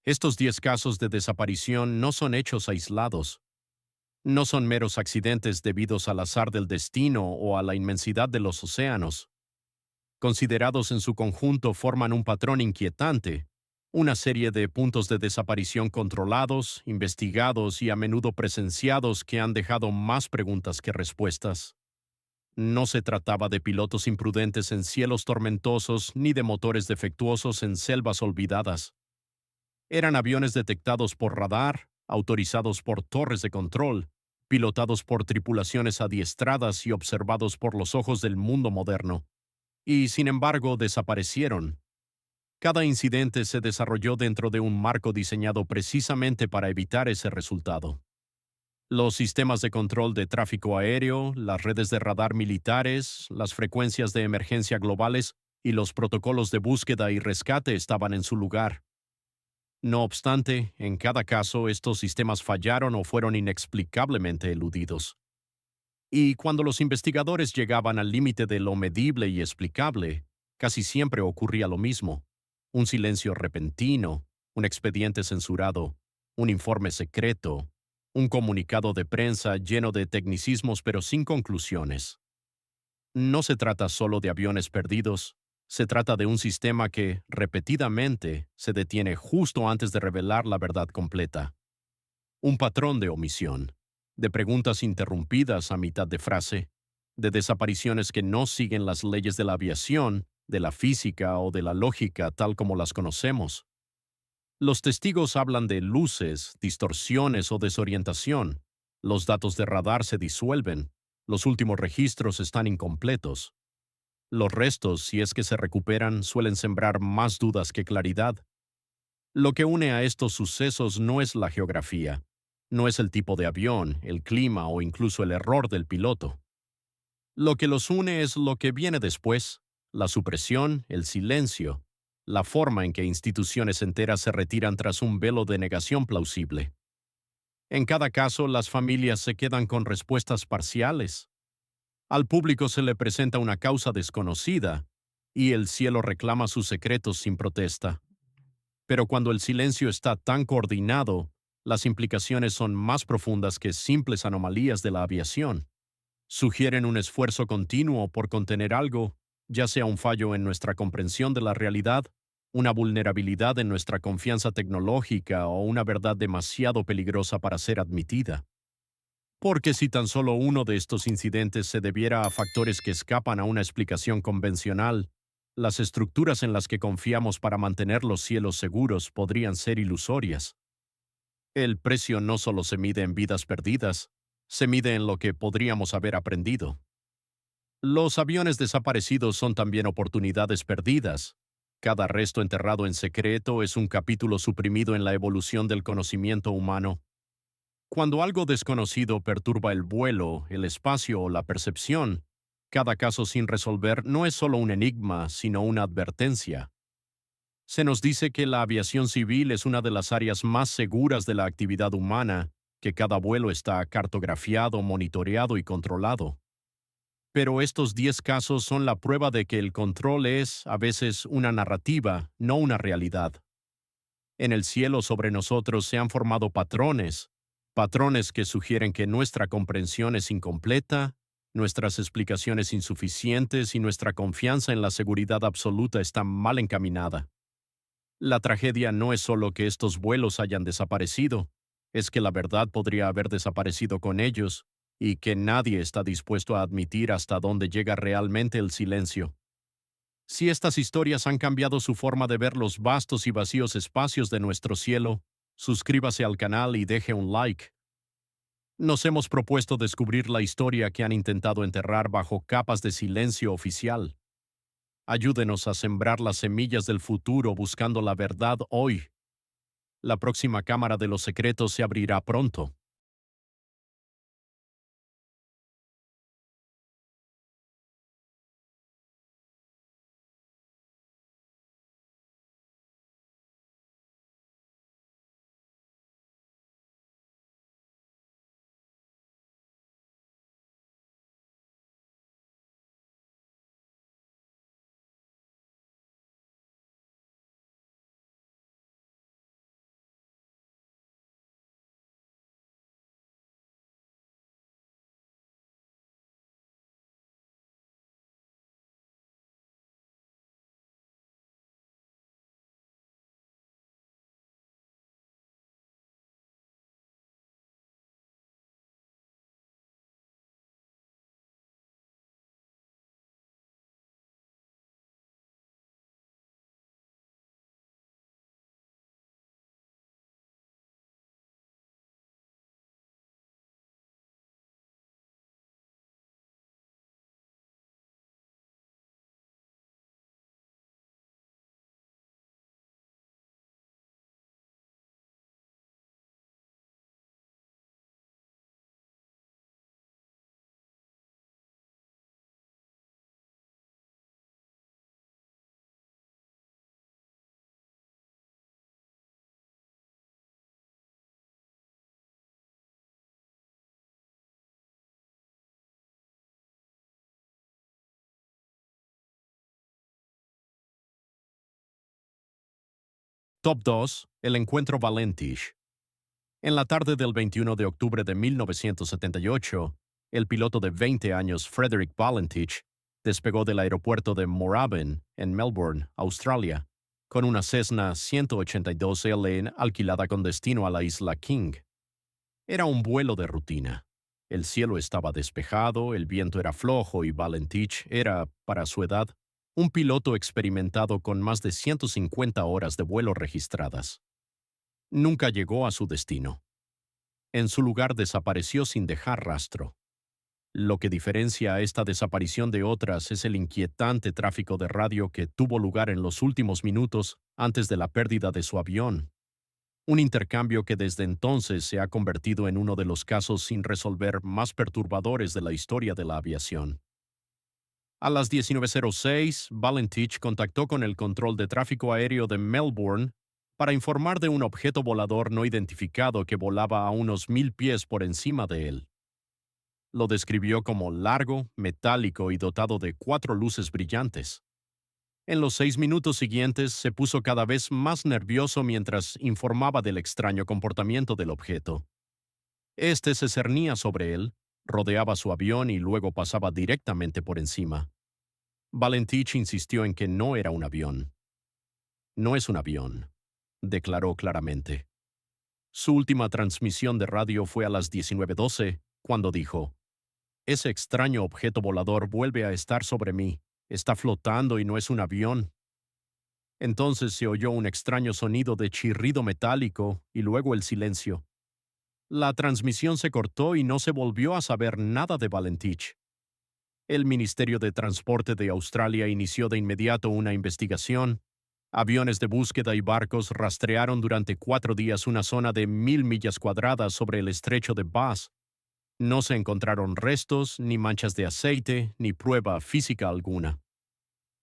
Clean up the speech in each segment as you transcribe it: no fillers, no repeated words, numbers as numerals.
Estos 10 casos de desaparición no son hechos aislados, no son meros accidentes debidos al azar del destino o a la inmensidad de los océanos. Considerados en su conjunto forman un patrón inquietante, una serie de puntos de desaparición controlados, investigados y a menudo presenciados que han dejado más preguntas que respuestas. No se trataba de pilotos imprudentes en cielos tormentosos ni de motores defectuosos en selvas olvidadas. Eran aviones detectados por radar, autorizados por torres de control, pilotados por tripulaciones adiestradas y observados por los ojos del mundo moderno. Y, sin embargo, desaparecieron. Cada incidente se desarrolló dentro de un marco diseñado precisamente para evitar ese resultado. Los sistemas de control de tráfico aéreo, las redes de radar militares, las frecuencias de emergencia globales y los protocolos de búsqueda y rescate estaban en su lugar. No obstante, en cada caso estos sistemas fallaron o fueron inexplicablemente eludidos. Y cuando los investigadores llegaban al límite de lo medible y explicable, casi siempre ocurría lo mismo. Un silencio repentino, un expediente censurado, un informe secreto, un comunicado de prensa lleno de tecnicismos pero sin conclusiones. No se trata solo de aviones perdidos, se trata de un sistema que, repetidamente, se detiene justo antes de revelar la verdad completa. Un patrón de omisión, de preguntas interrumpidas a mitad de frase, de desapariciones que no siguen las leyes de la aviación, de la física o de la lógica tal como las conocemos. Los testigos hablan de luces, distorsiones o desorientación. Los datos de radar se disuelven. Los últimos registros están incompletos. Los restos, si es que se recuperan, suelen sembrar más dudas que claridad. Lo que une a estos sucesos no es la geografía, no es el tipo de avión, el clima o incluso el error del piloto. Lo que los une es lo que viene después, la supresión, el silencio, la forma en que instituciones enteras se retiran tras un velo de negación plausible. En cada caso, las familias se quedan con respuestas parciales. Al público se le presenta una causa desconocida, y el cielo reclama sus secretos sin protesta. Pero cuando el silencio está tan coordinado, las implicaciones son más profundas que simples anomalías de la aviación. Sugieren un esfuerzo continuo por contener algo, ya sea un fallo en nuestra comprensión de la realidad, una vulnerabilidad en nuestra confianza tecnológica o una verdad demasiado peligrosa para ser admitida. Porque si tan solo uno de estos incidentes se debiera a factores que escapan a una explicación convencional, las estructuras en las que confiamos para mantener los cielos seguros podrían ser ilusorias. El precio no solo se mide en vidas perdidas, se mide en lo que podríamos haber aprendido. Los aviones desaparecidos son también oportunidades perdidas. Cada resto enterrado en secreto es un capítulo suprimido en la evolución del conocimiento humano. Cuando algo desconocido perturba el vuelo, el espacio o la percepción, cada caso sin resolver no es solo un enigma, sino una advertencia. Se nos dice que la aviación civil es una de las áreas más seguras de la actividad humana, que cada vuelo está cartografiado, monitoreado y controlado. Pero estos 10 casos son la prueba de que el control es, a veces, una narrativa, no una realidad. En el cielo sobre nosotros se han formado patrones, patrones que sugieren que nuestra comprensión es incompleta, nuestras explicaciones insuficientes y nuestra confianza en la seguridad absoluta está mal encaminada. La tragedia no es solo que estos vuelos hayan desaparecido, es que la verdad podría haber desaparecido con ellos, y que nadie está dispuesto a admitir hasta dónde llega realmente el silencio. Si estas historias han cambiado su forma de ver los vastos y vacíos espacios de nuestro cielo, suscríbase al canal y deje un like. Nos hemos propuesto descubrir la historia que han intentado enterrar bajo capas de silencio oficial. Ayúdenos a sembrar las semillas del futuro buscando la verdad hoy. La próxima cámara de los secretos se abrirá pronto. Top 2. El encuentro Valentich. En la tarde del 21 de octubre de 1978, el piloto de 20 años Frederick Valentich despegó del aeropuerto de Moorabbin, en Melbourne, Australia, con una Cessna 182L alquilada con destino a la isla King. Era un vuelo de rutina. El cielo estaba despejado, el viento era flojo y Valentich era, para su edad, un piloto experimentado con más de 150 horas de vuelo registradas. Nunca llegó a su destino. En su lugar desapareció sin dejar rastro. Lo que diferencia a esta desaparición de otras es el inquietante tráfico de radio que tuvo lugar en los últimos minutos antes de la pérdida de su avión. Un intercambio que desde entonces se ha convertido en uno de los casos sin resolver más perturbadores de la historia de la aviación. A las 19:06, Valentich contactó con el control de tráfico aéreo de Melbourne para informar de un objeto volador no identificado que volaba a unos 1000 pies por encima de él. Lo describió como largo, metálico y dotado de 4 luces brillantes. En los 6 minutos siguientes se puso cada vez más nervioso mientras informaba del extraño comportamiento del objeto. Este se cernía sobre él, rodeaba su avión y luego pasaba directamente por encima. Valentich insistió en que no era un avión. No es un avión, declaró claramente. Su última transmisión de radio fue a las 19:12, cuando dijo: Ese extraño objeto volador vuelve a estar sobre mí. Está flotando y no es un avión. Entonces se oyó un extraño sonido de chirrido metálico y luego el silencio. La transmisión se cortó y no se volvió a saber nada de Valentich. El Ministerio de Transporte de Australia inició de inmediato una investigación. Aviones de búsqueda y barcos rastrearon durante 4 días una zona de 1000 millas cuadradas sobre el estrecho de Bass. No se encontraron restos, ni manchas de aceite, ni prueba física alguna.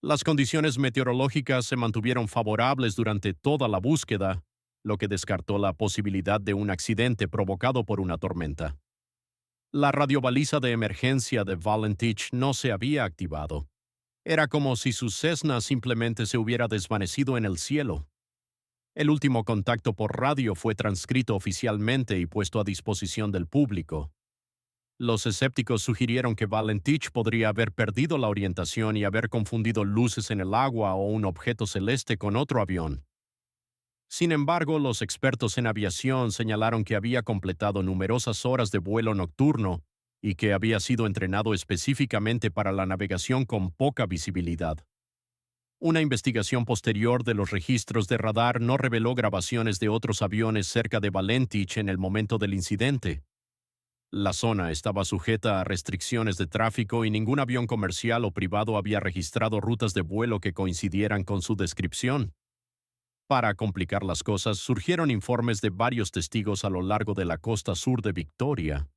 Las condiciones meteorológicas se mantuvieron favorables durante toda la búsqueda, lo que descartó la posibilidad de un accidente provocado por una tormenta. La radiobaliza de emergencia de Valentich no se había activado. Era como si su Cessna simplemente se hubiera desvanecido en el cielo. El último contacto por radio fue transcrito oficialmente y puesto a disposición del público. Los escépticos sugirieron que Valentich podría haber perdido la orientación y haber confundido luces en el agua o un objeto celeste con otro avión. Sin embargo, los expertos en aviación señalaron que había completado numerosas horas de vuelo nocturno y que había sido entrenado específicamente para la navegación con poca visibilidad. Una investigación posterior de los registros de radar no reveló grabaciones de otros aviones cerca de Valentich en el momento del incidente. La zona estaba sujeta a restricciones de tráfico y ningún avión comercial o privado había registrado rutas de vuelo que coincidieran con su descripción. Para complicar las cosas, surgieron informes de varios testigos a lo largo de la costa sur de Victoria.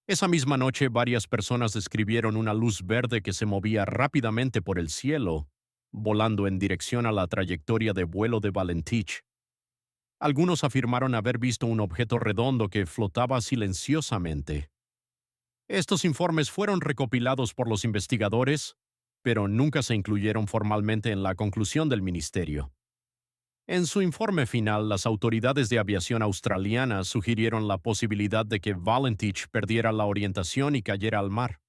Esa misma noche, varias personas describieron una luz verde que se movía rápidamente por el cielo, volando en dirección a la trayectoria de vuelo de Valentich. Algunos afirmaron haber visto un objeto redondo que flotaba silenciosamente. Estos informes fueron recopilados por los investigadores, pero nunca se incluyeron formalmente en la conclusión del ministerio. En su informe final, las autoridades de aviación australianas sugirieron la posibilidad de que Valentich perdiera la orientación y cayera al mar.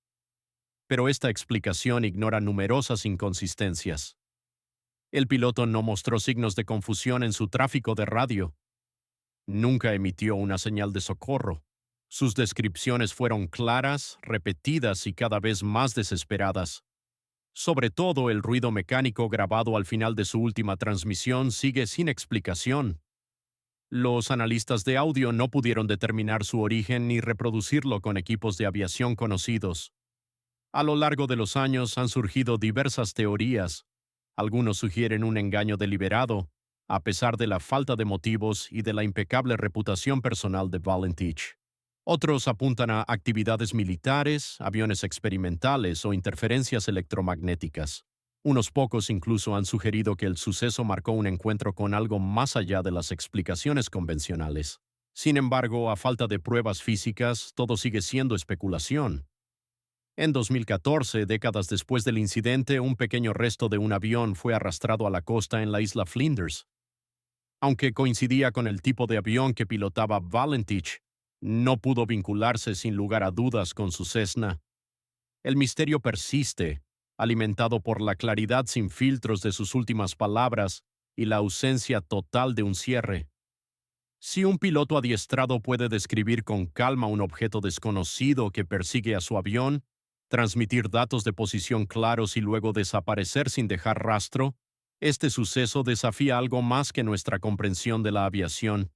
Pero esta explicación ignora numerosas inconsistencias. El piloto no mostró signos de confusión en su tráfico de radio. Nunca emitió una señal de socorro. Sus descripciones fueron claras, repetidas y cada vez más desesperadas. Sobre todo, el ruido mecánico grabado al final de su última transmisión sigue sin explicación. Los analistas de audio no pudieron determinar su origen ni reproducirlo con equipos de aviación conocidos. A lo largo de los años han surgido diversas teorías. Algunos sugieren un engaño deliberado, a pesar de la falta de motivos y de la impecable reputación personal de Valentich. Otros apuntan a actividades militares, aviones experimentales o interferencias electromagnéticas. Unos pocos incluso han sugerido que el suceso marcó un encuentro con algo más allá de las explicaciones convencionales. Sin embargo, a falta de pruebas físicas, todo sigue siendo especulación. En 2014, décadas después del incidente, un pequeño resto de un avión fue arrastrado a la costa en la isla Flinders. Aunque coincidía con el tipo de avión que pilotaba Valentich, no pudo vincularse sin lugar a dudas con su Cessna. El misterio persiste, alimentado por la claridad sin filtros de sus últimas palabras y la ausencia total de un cierre. Si un piloto adiestrado puede describir con calma un objeto desconocido que persigue a su avión, transmitir datos de posición claros y luego desaparecer sin dejar rastro, este suceso desafía algo más que nuestra comprensión de la aviación.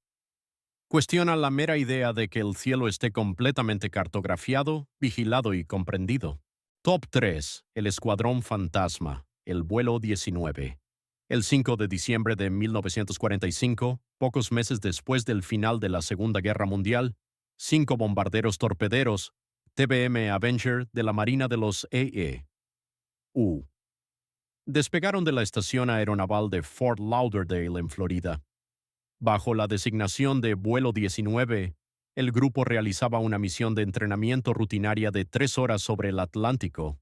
Cuestiona la mera idea de que el cielo esté completamente cartografiado, vigilado y comprendido. Top 3. El Escuadrón Fantasma, el vuelo 19. El 5 de diciembre de 1945, pocos meses después del final de la Segunda Guerra Mundial, 5 bombarderos torpederos, TBM Avenger de la Marina de los E.E.U. despegaron de la estación aeronaval de Fort Lauderdale en Florida. Bajo la designación de Vuelo 19, el grupo realizaba una misión de entrenamiento rutinaria de 3 horas sobre el Atlántico.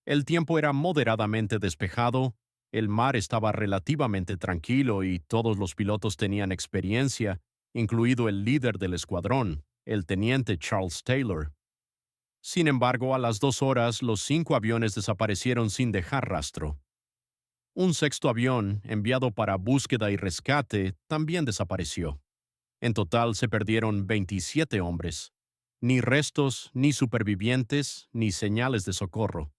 El tiempo era moderadamente despejado, el mar estaba relativamente tranquilo y todos los pilotos tenían experiencia, incluido el líder del escuadrón, el teniente Charles Taylor. Sin embargo, a las 2 horas, los 5 aviones desaparecieron sin dejar rastro. Un sexto avión, enviado para búsqueda y rescate, también desapareció. En total se perdieron 27 hombres. Ni restos, ni supervivientes, ni señales de socorro.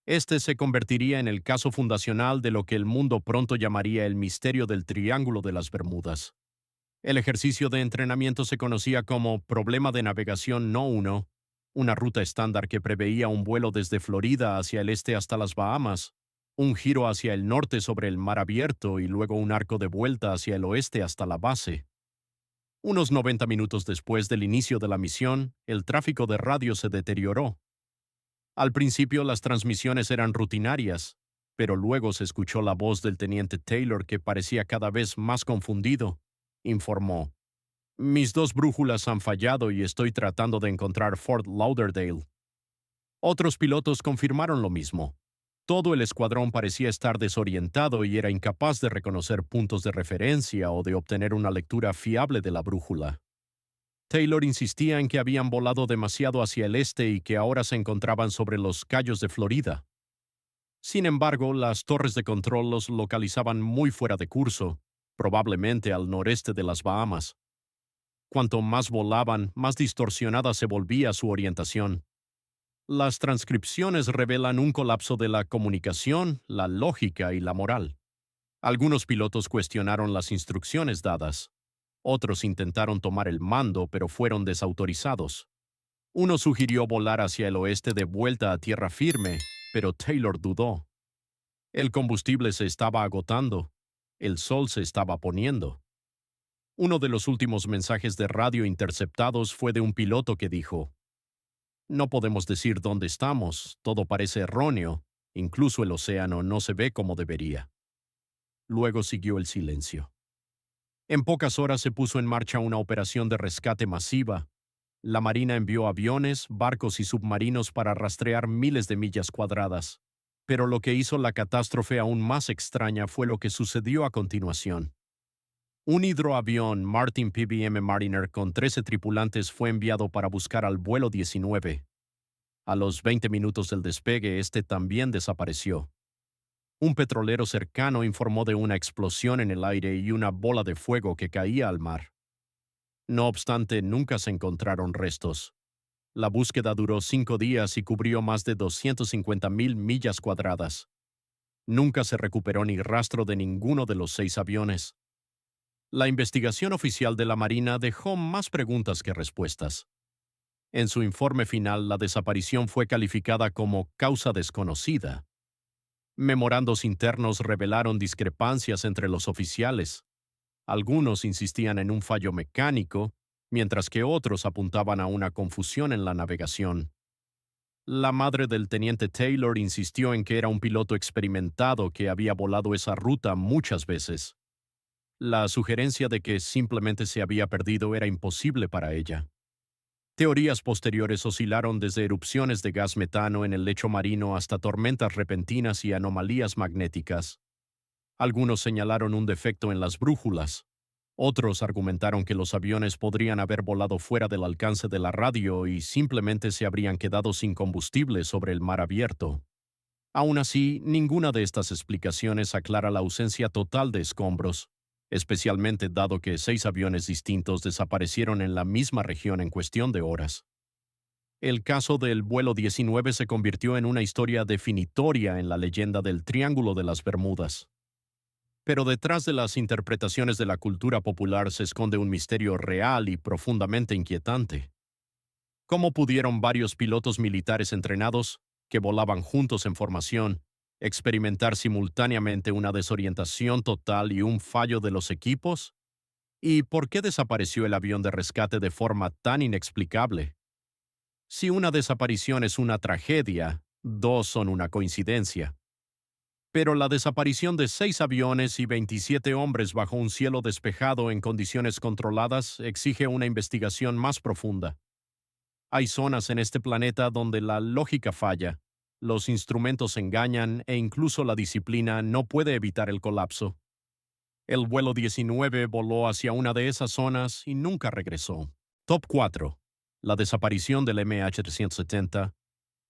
Este se convertiría en el caso fundacional de lo que el mundo pronto llamaría el misterio del Triángulo de las Bermudas. El ejercicio de entrenamiento se conocía como Problema de Navegación No. 1, una ruta estándar que preveía un vuelo desde Florida hacia el este hasta las Bahamas, un giro hacia el norte sobre el mar abierto y luego un arco de vuelta hacia el oeste hasta la base. Unos 90 minutos después del inicio de la misión, el tráfico de radio se deterioró. Al principio las transmisiones eran rutinarias, pero luego se escuchó la voz del teniente Taylor que parecía cada vez más confundido. Informó: "Mis 2 brújulas han fallado y estoy tratando de encontrar Fort Lauderdale". Otros pilotos confirmaron lo mismo. Todo el escuadrón parecía estar desorientado y era incapaz de reconocer puntos de referencia o de obtener una lectura fiable de la brújula. Taylor insistía en que habían volado demasiado hacia el este y que ahora se encontraban sobre los Cayos de Florida. Sin embargo, las torres de control los localizaban muy fuera de curso, probablemente al noreste de las Bahamas. Cuanto más volaban, más distorsionada se volvía su orientación. Las transcripciones revelan un colapso de la comunicación, la lógica y la moral. Algunos pilotos cuestionaron las instrucciones dadas. Otros intentaron tomar el mando, pero fueron desautorizados. Uno sugirió volar hacia el oeste de vuelta a tierra firme, pero Taylor dudó. El combustible se estaba agotando. El sol se estaba poniendo. Uno de los últimos mensajes de radio interceptados fue de un piloto que dijo: "No podemos decir dónde estamos, todo parece erróneo, incluso el océano no se ve como debería". Luego siguió el silencio. En pocas horas se puso en marcha una operación de rescate masiva. La Marina envió aviones, barcos y submarinos para rastrear miles de millas cuadradas. Pero lo que hizo la catástrofe aún más extraña fue lo que sucedió a continuación. Un hidroavión Martin PBM Mariner con 13 tripulantes fue enviado para buscar al vuelo 19. A los 20 minutos del despegue, este también desapareció. Un petrolero cercano informó de una explosión en el aire y una bola de fuego que caía al mar. No obstante, nunca se encontraron restos. La búsqueda duró 5 días y cubrió más de 250,000 millas cuadradas. Nunca se recuperó ni rastro de ninguno de los 6 aviones. La investigación oficial de la Marina dejó más preguntas que respuestas. En su informe final, la desaparición fue calificada como causa desconocida. Memorandos internos revelaron discrepancias entre los oficiales. Algunos insistían en un fallo mecánico, mientras que otros apuntaban a una confusión en la navegación. La madre del teniente Taylor insistió en que era un piloto experimentado que había volado esa ruta muchas veces. La sugerencia de que simplemente se había perdido era imposible para ella. Teorías posteriores oscilaron desde erupciones de gas metano en el lecho marino hasta tormentas repentinas y anomalías magnéticas. Algunos señalaron un defecto en las brújulas. Otros argumentaron que los aviones podrían haber volado fuera del alcance de la radio y simplemente se habrían quedado sin combustible sobre el mar abierto. Aún así, ninguna de estas explicaciones aclara la ausencia total de escombros, especialmente dado que 6 aviones distintos desaparecieron en la misma región en cuestión de horas. El caso del vuelo 19 se convirtió en una historia definitoria en la leyenda del Triángulo de las Bermudas. Pero detrás de las interpretaciones de la cultura popular se esconde un misterio real y profundamente inquietante. ¿Cómo pudieron varios pilotos militares entrenados, que volaban juntos en formación, experimentar simultáneamente una desorientación total y un fallo de los equipos? ¿Y por qué desapareció el avión de rescate de forma tan inexplicable? Si una desaparición es una tragedia, dos son una coincidencia. Pero la desaparición de 6 aviones y 27 hombres bajo un cielo despejado en condiciones controladas exige una investigación más profunda. Hay zonas en este planeta donde la lógica falla, los instrumentos engañan e incluso la disciplina no puede evitar el colapso. El vuelo 19 voló hacia una de esas zonas y nunca regresó. Top 4. La desaparición del MH370.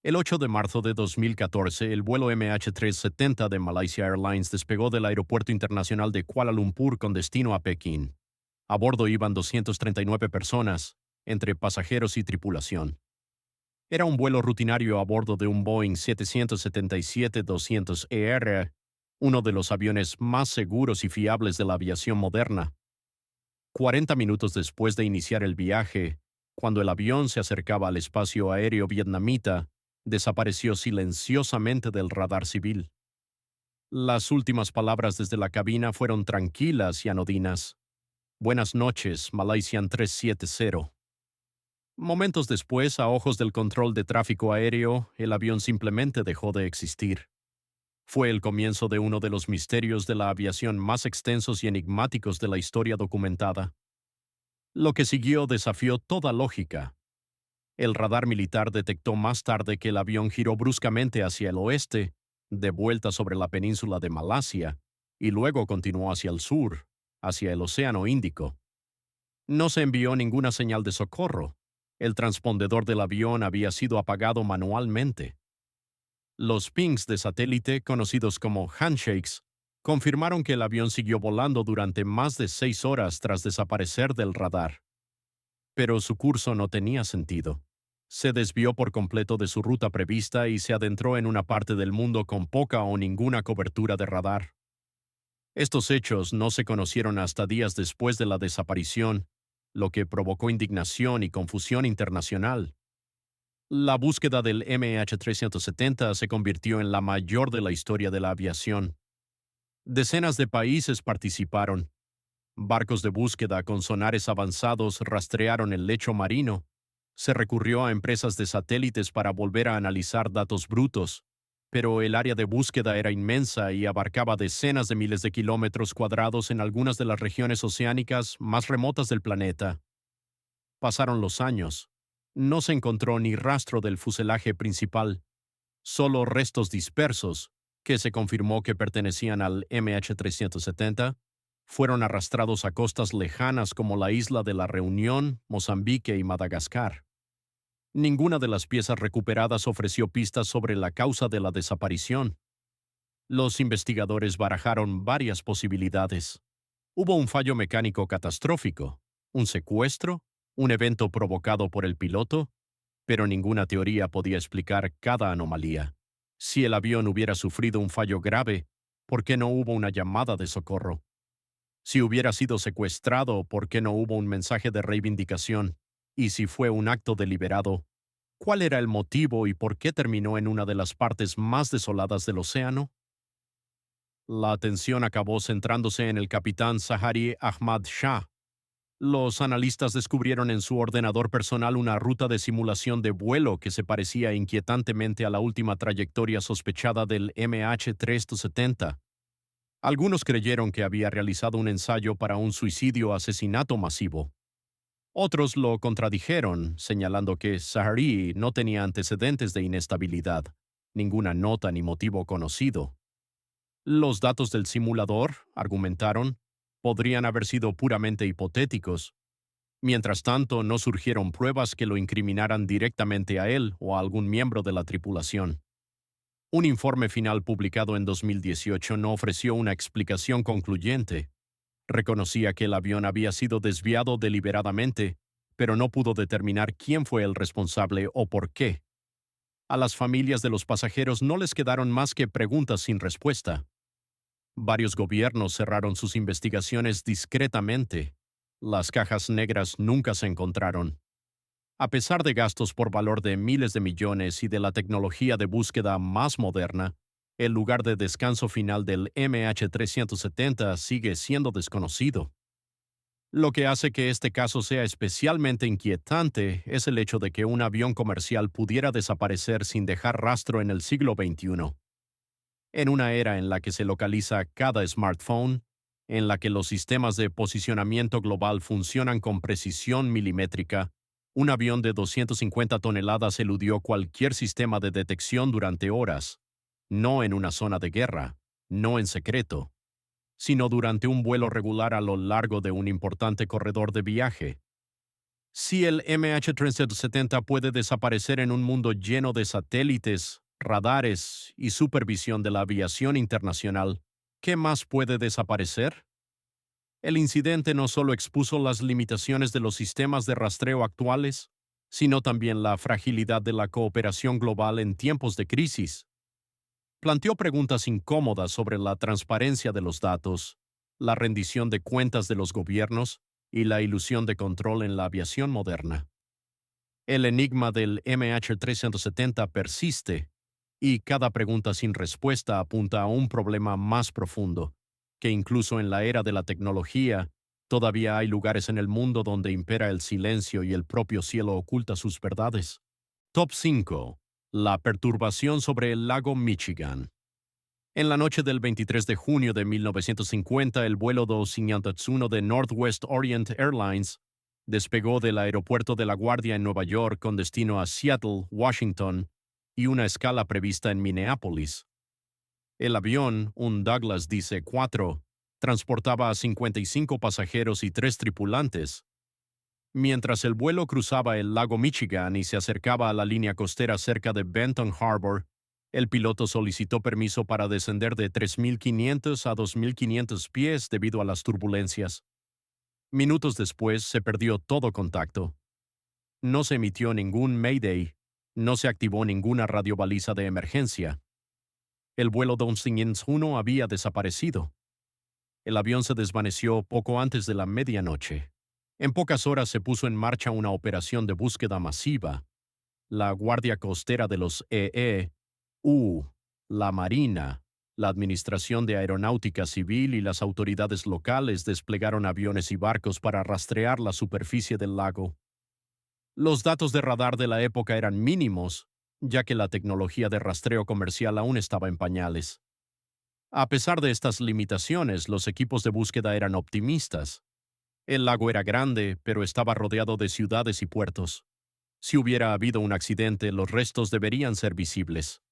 El 8 de marzo de 2014, el vuelo MH370 de Malaysia Airlines despegó del Aeropuerto Internacional de Kuala Lumpur con destino a Pekín. A bordo iban 239 personas, entre pasajeros y tripulación. Era un vuelo rutinario a bordo de un Boeing 777-200ER, uno de los aviones más seguros y fiables de la aviación moderna. 40 minutos después de iniciar el viaje, cuando el avión se acercaba al espacio aéreo vietnamita, desapareció silenciosamente del radar civil. Las últimas palabras desde la cabina fueron tranquilas y anodinas. Buenas noches, Malaysian 370. Momentos después, a ojos del control de tráfico aéreo, el avión simplemente dejó de existir. Fue el comienzo de uno de los misterios de la aviación más extensos y enigmáticos de la historia documentada. Lo que siguió desafió toda lógica. El radar militar detectó más tarde que el avión giró bruscamente hacia el oeste, de vuelta sobre la península de Malasia, y luego continuó hacia el sur, hacia el Océano Índico. No se envió ninguna señal de socorro. El transpondedor del avión había sido apagado manualmente. Los pings de satélite, conocidos como handshakes, confirmaron que el avión siguió volando durante más de 6 horas tras desaparecer del radar. Pero su curso no tenía sentido. Se desvió por completo de su ruta prevista y se adentró en una parte del mundo con poca o ninguna cobertura de radar. Estos hechos no se conocieron hasta días después de la desaparición, lo que provocó indignación y confusión internacional. La búsqueda del MH370 se convirtió en la mayor de la historia de la aviación. Decenas de países participaron. Barcos de búsqueda con sonares avanzados rastrearon el lecho marino. Se recurrió a empresas de satélites para volver a analizar datos brutos, pero el área de búsqueda era inmensa y abarcaba decenas de miles de kilómetros cuadrados en algunas de las regiones oceánicas más remotas del planeta. Pasaron los años. No se encontró ni rastro del fuselaje principal, solo restos dispersos, que se confirmó que pertenecían al MH370, fueron arrastrados a costas lejanas como la isla de la Reunión, Mozambique y Madagascar. Ninguna de las piezas recuperadas ofreció pistas sobre la causa de la desaparición. Los investigadores barajaron varias posibilidades. Hubo un fallo mecánico catastrófico, un secuestro, un evento provocado por el piloto, pero ninguna teoría podía explicar cada anomalía. Si el avión hubiera sufrido un fallo grave, ¿por qué no hubo una llamada de socorro? Si hubiera sido secuestrado, ¿por qué no hubo un mensaje de reivindicación? Y si fue un acto deliberado, ¿cuál era el motivo y por qué terminó en una de las partes más desoladas del océano? La atención acabó centrándose en el capitán Zaharie Ahmad Shah. Los analistas descubrieron en su ordenador personal una ruta de simulación de vuelo que se parecía inquietantemente a la última trayectoria sospechada del MH370. Algunos creyeron que había realizado un ensayo para un suicidio-asesinato masivo. Otros lo contradijeron, señalando que Zaharie no tenía antecedentes de inestabilidad, ninguna nota ni motivo conocido. Los datos del simulador, argumentaron, podrían haber sido puramente hipotéticos. Mientras tanto, no surgieron pruebas que lo incriminaran directamente a él o a algún miembro de la tripulación. Un informe final publicado en 2018 no ofreció una explicación concluyente. Reconocía que el avión había sido desviado deliberadamente, pero no pudo determinar quién fue el responsable o por qué. A las familias de los pasajeros no les quedaron más que preguntas sin respuesta. Varios gobiernos cerraron sus investigaciones discretamente. Las cajas negras nunca se encontraron. A pesar de gastos por valor de miles de millones y de la tecnología de búsqueda más moderna, el lugar de descanso final del MH370 sigue siendo desconocido. Lo que hace que este caso sea especialmente inquietante es el hecho de que un avión comercial pudiera desaparecer sin dejar rastro en el siglo XXI. En una era en la que se localiza cada smartphone, en la que los sistemas de posicionamiento global funcionan con precisión milimétrica, un avión de 250 toneladas eludió cualquier sistema de detección durante horas, no en una zona de guerra, no en secreto, sino durante un vuelo regular a lo largo de un importante corredor de viaje. Si el MH370 puede desaparecer en un mundo lleno de satélites, radares y supervisión de la aviación internacional, ¿qué más puede desaparecer? El incidente no solo expuso las limitaciones de los sistemas de rastreo actuales, sino también la fragilidad de la cooperación global en tiempos de crisis. Planteó preguntas incómodas sobre la transparencia de los datos, la rendición de cuentas de los gobiernos y la ilusión de control en la aviación moderna. El enigma del MH370 persiste, y cada pregunta sin respuesta apunta a un problema más profundo, que incluso en la era de la tecnología, todavía hay lugares en el mundo donde impera el silencio y el propio cielo oculta sus verdades. Top 5. La perturbación sobre el lago Michigan. En la noche del 23 de junio de 1950, el vuelo 251 de Northwest Orient Airlines despegó del aeropuerto de La Guardia en Nueva York con destino a Seattle, Washington, y una escala prevista en Minneapolis. El avión, un Douglas DC-4, transportaba a 55 pasajeros y 3 tripulantes. Mientras el vuelo cruzaba el lago Michigan y se acercaba a la línea costera cerca de Benton Harbor, el piloto solicitó permiso para descender de 3.500 a 2.500 pies debido a las turbulencias. Minutos después se perdió todo contacto. No se emitió ningún Mayday, no se activó ninguna radiobaliza de emergencia. El vuelo 251 había desaparecido. El avión se desvaneció poco antes de la medianoche. En pocas horas se puso en marcha una operación de búsqueda masiva. La Guardia Costera de los la Marina, la Administración de Aeronáutica Civil y las autoridades locales desplegaron aviones y barcos para rastrear la superficie del lago. Los datos de radar de la época eran mínimos, ya que la tecnología de rastreo comercial aún estaba en pañales. A pesar de estas limitaciones, los equipos de búsqueda eran optimistas. El lago era grande, pero estaba rodeado de ciudades y puertos. Si hubiera habido un accidente, los restos deberían ser visibles.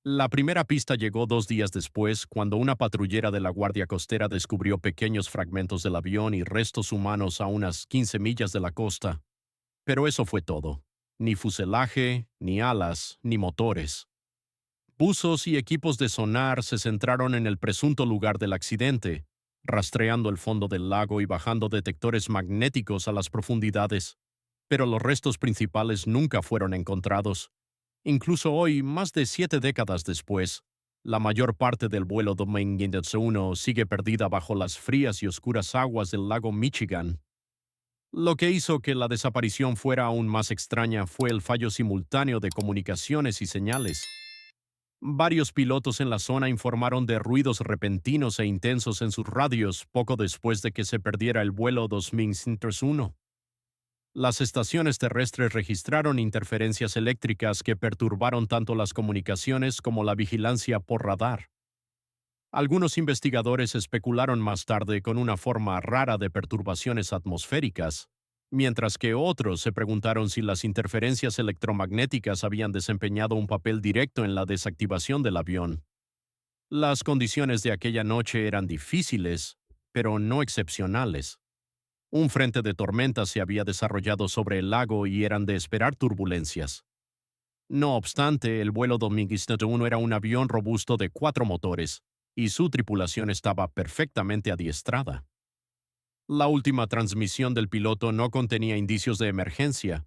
La primera pista llegó 2 días después, cuando una patrullera de la Guardia Costera descubrió pequeños fragmentos del avión y restos humanos a unas 15 millas de la costa. Pero eso fue todo. Ni fuselaje, ni alas, ni motores. Buzos y equipos de sonar se centraron en el presunto lugar del accidente, rastreando el fondo del lago y bajando detectores magnéticos a las profundidades. Pero los restos principales nunca fueron encontrados. Incluso hoy, más de 7 décadas después, la mayor parte del vuelo 251 sigue perdida bajo las frías y oscuras aguas del lago Michigan. Lo que hizo que la desaparición fuera aún más extraña fue el fallo simultáneo de comunicaciones y señales. Varios pilotos en la zona informaron de ruidos repentinos e intensos en sus radios poco después de que se perdiera el vuelo 251. Las estaciones terrestres registraron interferencias eléctricas que perturbaron tanto las comunicaciones como la vigilancia por radar. Algunos investigadores especularon más tarde con una forma rara de perturbaciones atmosféricas, mientras que otros se preguntaron si las interferencias electromagnéticas habían desempeñado un papel directo en la desactivación del avión. Las condiciones de aquella noche eran difíciles, pero no excepcionales. Un frente de tormenta se había desarrollado sobre el lago y eran de esperar turbulencias. No obstante, el vuelo Dominguez 1 era un avión robusto de 4 motores, y su tripulación estaba perfectamente adiestrada. La última transmisión del piloto no contenía indicios de emergencia,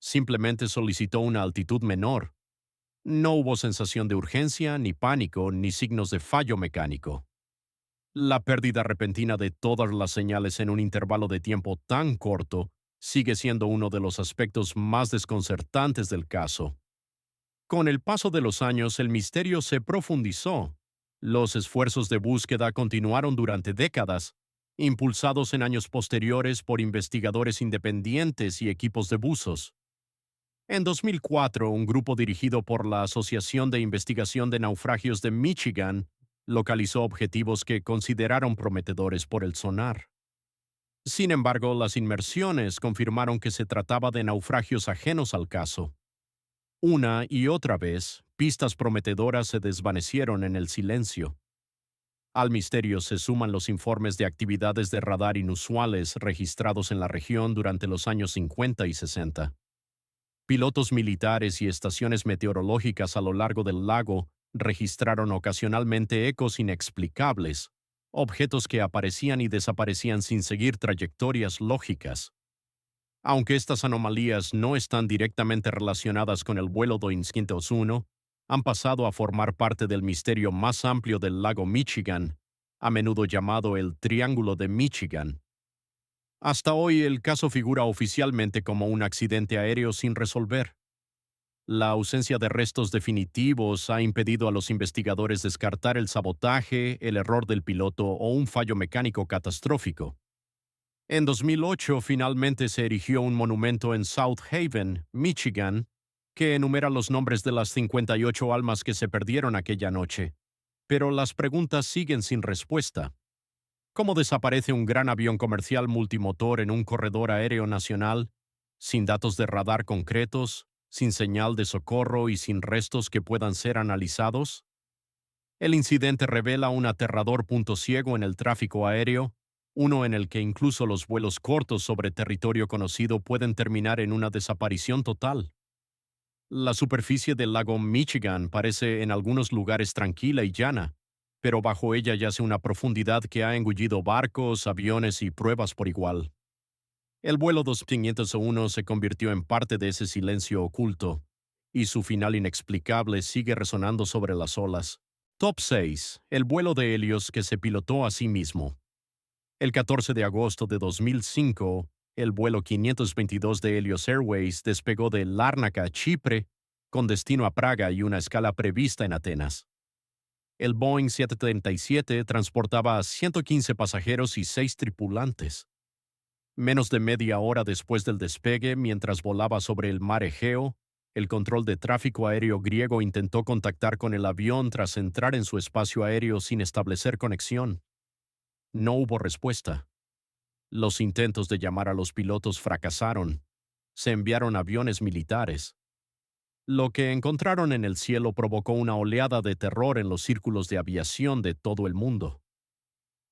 simplemente solicitó una altitud menor. No hubo sensación de urgencia, ni pánico, ni signos de fallo mecánico. La pérdida repentina de todas las señales en un intervalo de tiempo tan corto sigue siendo uno de los aspectos más desconcertantes del caso. Con el paso de los años, el misterio se profundizó. Los esfuerzos de búsqueda continuaron durante décadas, impulsados en años posteriores por investigadores independientes y equipos de buzos. En 2004, un grupo dirigido por la Asociación de Investigación de Naufragios de Michigan localizó objetivos que consideraron prometedores por el sonar. Sin embargo, las inmersiones confirmaron que se trataba de naufragios ajenos al caso. Una y otra vez, pistas prometedoras se desvanecieron en el silencio. Al misterio se suman los informes de actividades de radar inusuales registrados en la región durante los años 50 y 60. Pilotos militares y estaciones meteorológicas a lo largo del lago registraron ocasionalmente ecos inexplicables, objetos que aparecían y desaparecían sin seguir trayectorias lógicas. Aunque estas anomalías no están directamente relacionadas con el vuelo Doing-101, han pasado a formar parte del misterio más amplio del lago Michigan, a menudo llamado el Triángulo de Michigan. Hasta hoy el caso figura oficialmente como un accidente aéreo sin resolver. La ausencia de restos definitivos ha impedido a los investigadores descartar el sabotaje, el error del piloto o un fallo mecánico catastrófico. En 2008 finalmente se erigió un monumento en South Haven, Michigan, que enumera los nombres de las 58 almas que se perdieron aquella noche. Pero las preguntas siguen sin respuesta. ¿Cómo desaparece un gran avión comercial multimotor en un corredor aéreo nacional, sin datos de radar concretos, sin señal de socorro y sin restos que puedan ser analizados? El incidente revela un aterrador punto ciego en el tráfico aéreo, uno en el que incluso los vuelos cortos sobre territorio conocido pueden terminar en una desaparición total. La superficie del lago Michigan parece en algunos lugares tranquila y llana, pero bajo ella yace una profundidad que ha engullido barcos, aviones y pruebas por igual. El vuelo 2501 se convirtió en parte de ese silencio oculto, y su final inexplicable sigue resonando sobre las olas. Top 6. El vuelo de Helios que se pilotó a sí mismo. El 14 de agosto de 2005, el vuelo 522 de Helios Airways despegó de Lárnaca, Chipre, con destino a Praga y una escala prevista en Atenas. El Boeing 737 transportaba a 115 pasajeros y 6 tripulantes. Menos de media hora después del despegue, mientras volaba sobre el mar Egeo, el control de tráfico aéreo griego intentó contactar con el avión tras entrar en su espacio aéreo sin establecer conexión. No hubo respuesta. Los intentos de llamar a los pilotos fracasaron. Se enviaron aviones militares. Lo que encontraron en el cielo provocó una oleada de terror en los círculos de aviación de todo el mundo.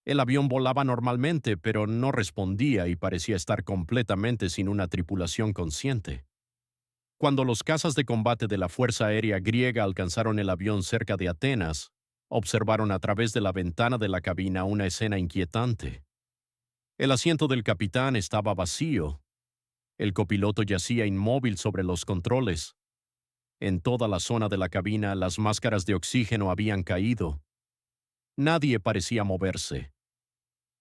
El avión volaba normalmente, pero no respondía y parecía estar completamente sin una tripulación consciente. Cuando los cazas de combate de la Fuerza Aérea griega alcanzaron el avión cerca de Atenas, observaron a través de la ventana de la cabina una escena inquietante. El asiento del capitán estaba vacío. El copiloto yacía inmóvil sobre los controles. En toda la zona de la cabina las máscaras de oxígeno habían caído. Nadie parecía moverse.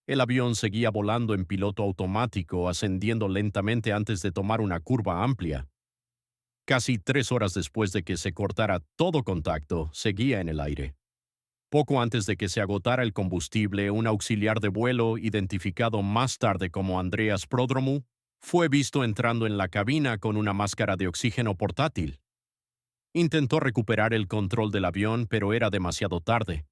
El avión seguía volando en piloto automático, ascendiendo lentamente antes de tomar una curva amplia. Casi 3 horas después de que se cortara todo contacto, seguía en el aire. Poco antes de que se agotara el combustible, un auxiliar de vuelo, identificado más tarde como Andreas Prodromou, fue visto entrando en la cabina con una máscara de oxígeno portátil. Intentó recuperar el control del avión, pero era demasiado tarde.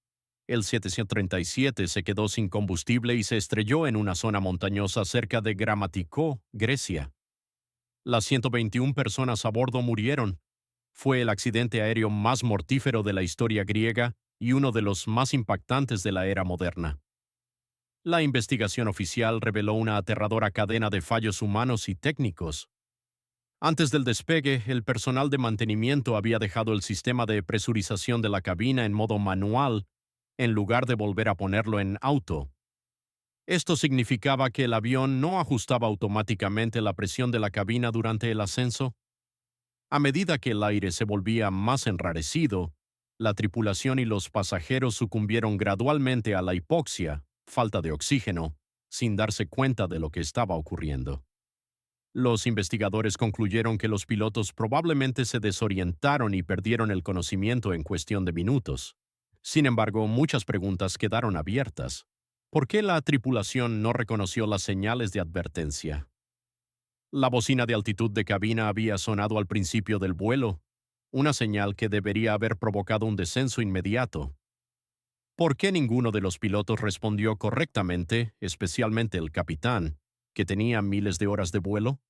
El 737 se quedó sin combustible y se estrelló en una zona montañosa cerca de Grammatikó, Grecia. Las 121 personas a bordo murieron. Fue el accidente aéreo más mortífero de la historia griega y uno de los más impactantes de la era moderna. La investigación oficial reveló una aterradora cadena de fallos humanos y técnicos. Antes del despegue, el personal de mantenimiento había dejado el sistema de presurización de la cabina en modo manual en lugar de volver a ponerlo en auto. Esto significaba que el avión no ajustaba automáticamente la presión de la cabina durante el ascenso. A medida que el aire se volvía más enrarecido, la tripulación y los pasajeros sucumbieron gradualmente a la hipoxia, falta de oxígeno, sin darse cuenta de lo que estaba ocurriendo. Los investigadores concluyeron que los pilotos probablemente se desorientaron y perdieron el conocimiento en cuestión de minutos. Sin embargo, muchas preguntas quedaron abiertas. ¿Por qué la tripulación no reconoció las señales de advertencia? La bocina de altitud de cabina había sonado al principio del vuelo, una señal que debería haber provocado un descenso inmediato. ¿Por qué ninguno de los pilotos respondió correctamente, especialmente el capitán, que tenía miles de horas de vuelo?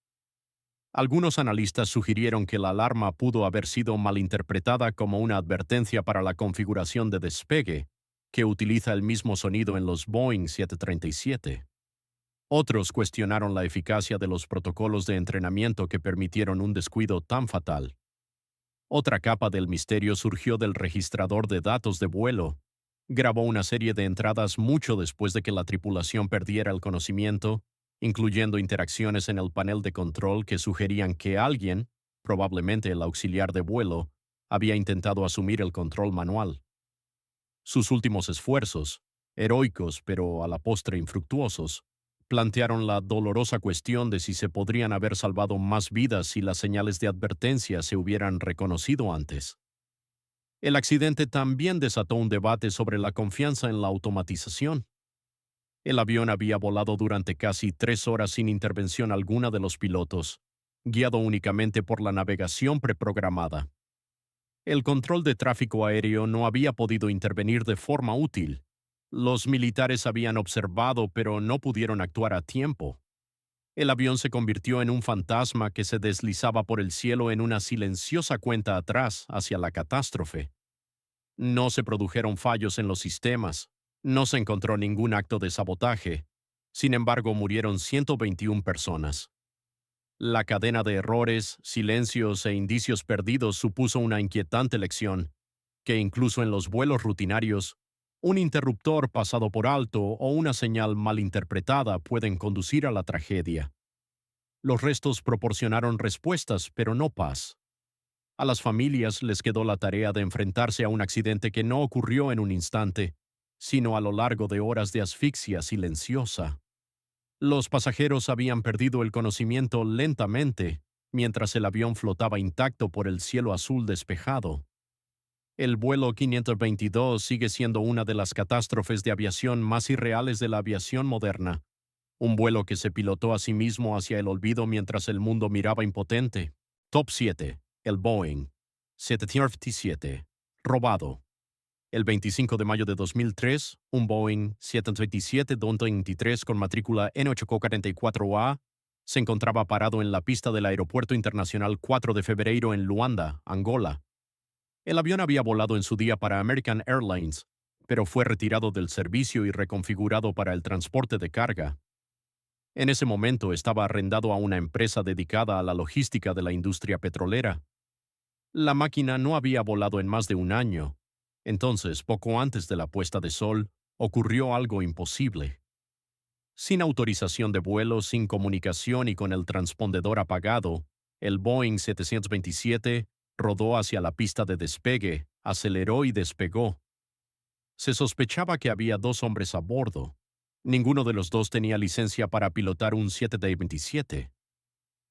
Algunos analistas sugirieron que la alarma pudo haber sido malinterpretada como una advertencia para la configuración de despegue, que utiliza el mismo sonido en los Boeing 737. Otros cuestionaron la eficacia de los protocolos de entrenamiento que permitieron un descuido tan fatal. Otra capa del misterio surgió del registrador de datos de vuelo. Grabó una serie de entradas mucho después de que la tripulación perdiera el conocimiento, incluyendo interacciones en el panel de control que sugerían que alguien, probablemente el auxiliar de vuelo, había intentado asumir el control manual. Sus últimos esfuerzos, heroicos pero a la postre infructuosos, plantearon la dolorosa cuestión de si se podrían haber salvado más vidas si las señales de advertencia se hubieran reconocido antes. El accidente también desató un debate sobre la confianza en la automatización. El avión había volado durante casi 3 horas sin intervención alguna de los pilotos, guiado únicamente por la navegación preprogramada. El control de tráfico aéreo no había podido intervenir de forma útil. Los militares habían observado, pero no pudieron actuar a tiempo. El avión se convirtió en un fantasma que se deslizaba por el cielo en una silenciosa cuenta atrás hacia la catástrofe. No se produjeron fallos en los sistemas, no se encontró ningún acto de sabotaje. Sin embargo, murieron 121 personas. La cadena de errores, silencios e indicios perdidos supuso una inquietante lección, que incluso en los vuelos rutinarios, un interruptor pasado por alto o una señal mal interpretada pueden conducir a la tragedia. Los restos proporcionaron respuestas, pero no paz. A las familias les quedó la tarea de enfrentarse a un accidente que no ocurrió en un instante, sino a lo largo de horas de asfixia silenciosa. Los pasajeros habían perdido el conocimiento lentamente, mientras el avión flotaba intacto por el cielo azul despejado. El vuelo 522 sigue siendo una de las catástrofes de aviación más irreales de la aviación moderna. Un vuelo que se pilotó a sí mismo hacia el olvido mientras el mundo miraba impotente. Top 7. El Boeing 737. Robado. El 25 de mayo de 2003, un Boeing 737-23 con matrícula N844A se encontraba parado en la pista del Aeropuerto Internacional 4 de Febrero en Luanda, Angola. El avión había volado en su día para American Airlines, pero fue retirado del servicio y reconfigurado para el transporte de carga. En ese momento estaba arrendado a una empresa dedicada a la logística de la industria petrolera. La máquina no había volado en más de un año. Entonces, poco antes de la puesta de sol, ocurrió algo imposible. Sin autorización de vuelo, sin comunicación y con el transpondedor apagado, el Boeing 727 rodó hacia la pista de despegue, aceleró y despegó. Se sospechaba que había 2 hombres a bordo. Ninguno de los dos tenía licencia para pilotar un 727.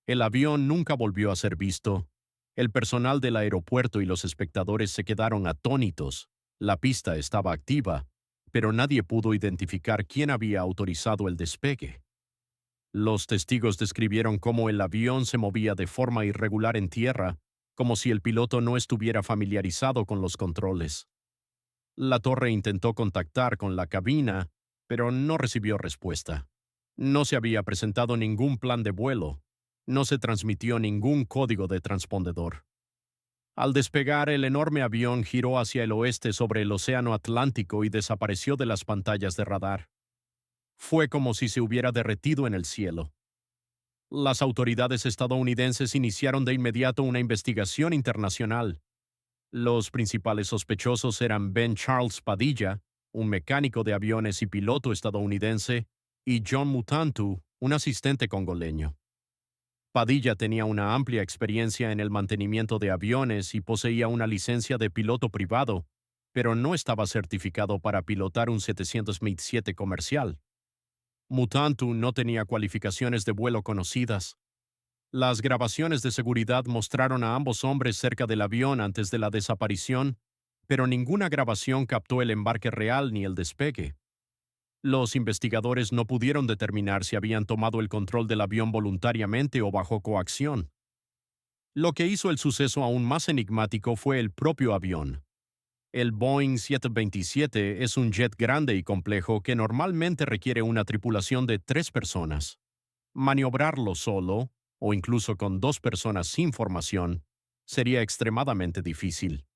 El avión nunca volvió a ser visto. El personal del aeropuerto y los espectadores se quedaron atónitos. La pista estaba activa, pero nadie pudo identificar quién había autorizado el despegue. Los testigos describieron cómo el avión se movía de forma irregular en tierra, como si el piloto no estuviera familiarizado con los controles. La torre intentó contactar con la cabina, pero no recibió respuesta. No se había presentado ningún plan de vuelo. No se transmitió ningún código de transpondedor. Al despegar, el enorme avión giró hacia el oeste sobre el Océano Atlántico y desapareció de las pantallas de radar. Fue como si se hubiera derretido en el cielo. Las autoridades estadounidenses iniciaron de inmediato una investigación internacional. Los principales sospechosos eran Ben Charles Padilla, un mecánico de aviones y piloto estadounidense, y John Mutantu, un asistente congoleño. Padilla tenía una amplia experiencia en el mantenimiento de aviones y poseía una licencia de piloto privado, pero no estaba certificado para pilotar un 727 comercial. Mutantu no tenía cualificaciones de vuelo conocidas. Las grabaciones de seguridad mostraron a ambos hombres cerca del avión antes de la desaparición, pero ninguna grabación captó el embarque real ni el despegue. Los investigadores no pudieron determinar si habían tomado el control del avión voluntariamente o bajo coacción. Lo que hizo el suceso aún más enigmático fue el propio avión. El Boeing 727 es un jet grande y complejo que normalmente requiere una tripulación de 3 personas. Maniobrarlo solo, o incluso con 2 personas sin formación, sería extremadamente difícil.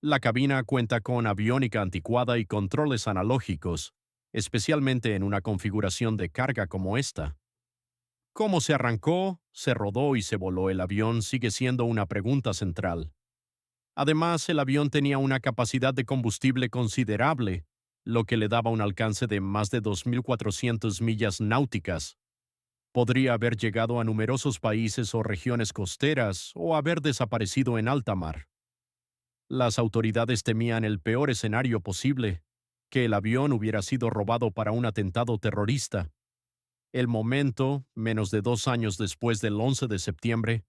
La cabina cuenta con aviónica anticuada y controles analógicos, especialmente en una configuración de carga como esta. ¿Cómo se arrancó, se rodó y se voló el avión sigue siendo una pregunta central? Además, el avión tenía una capacidad de combustible considerable, lo que le daba un alcance de más de 2.400 millas náuticas. Podría haber llegado a numerosos países o regiones costeras o haber desaparecido en alta mar. Las autoridades temían el peor escenario posible, que el avión hubiera sido robado para un atentado terrorista. El momento, menos de 2 años después del 11 de septiembre,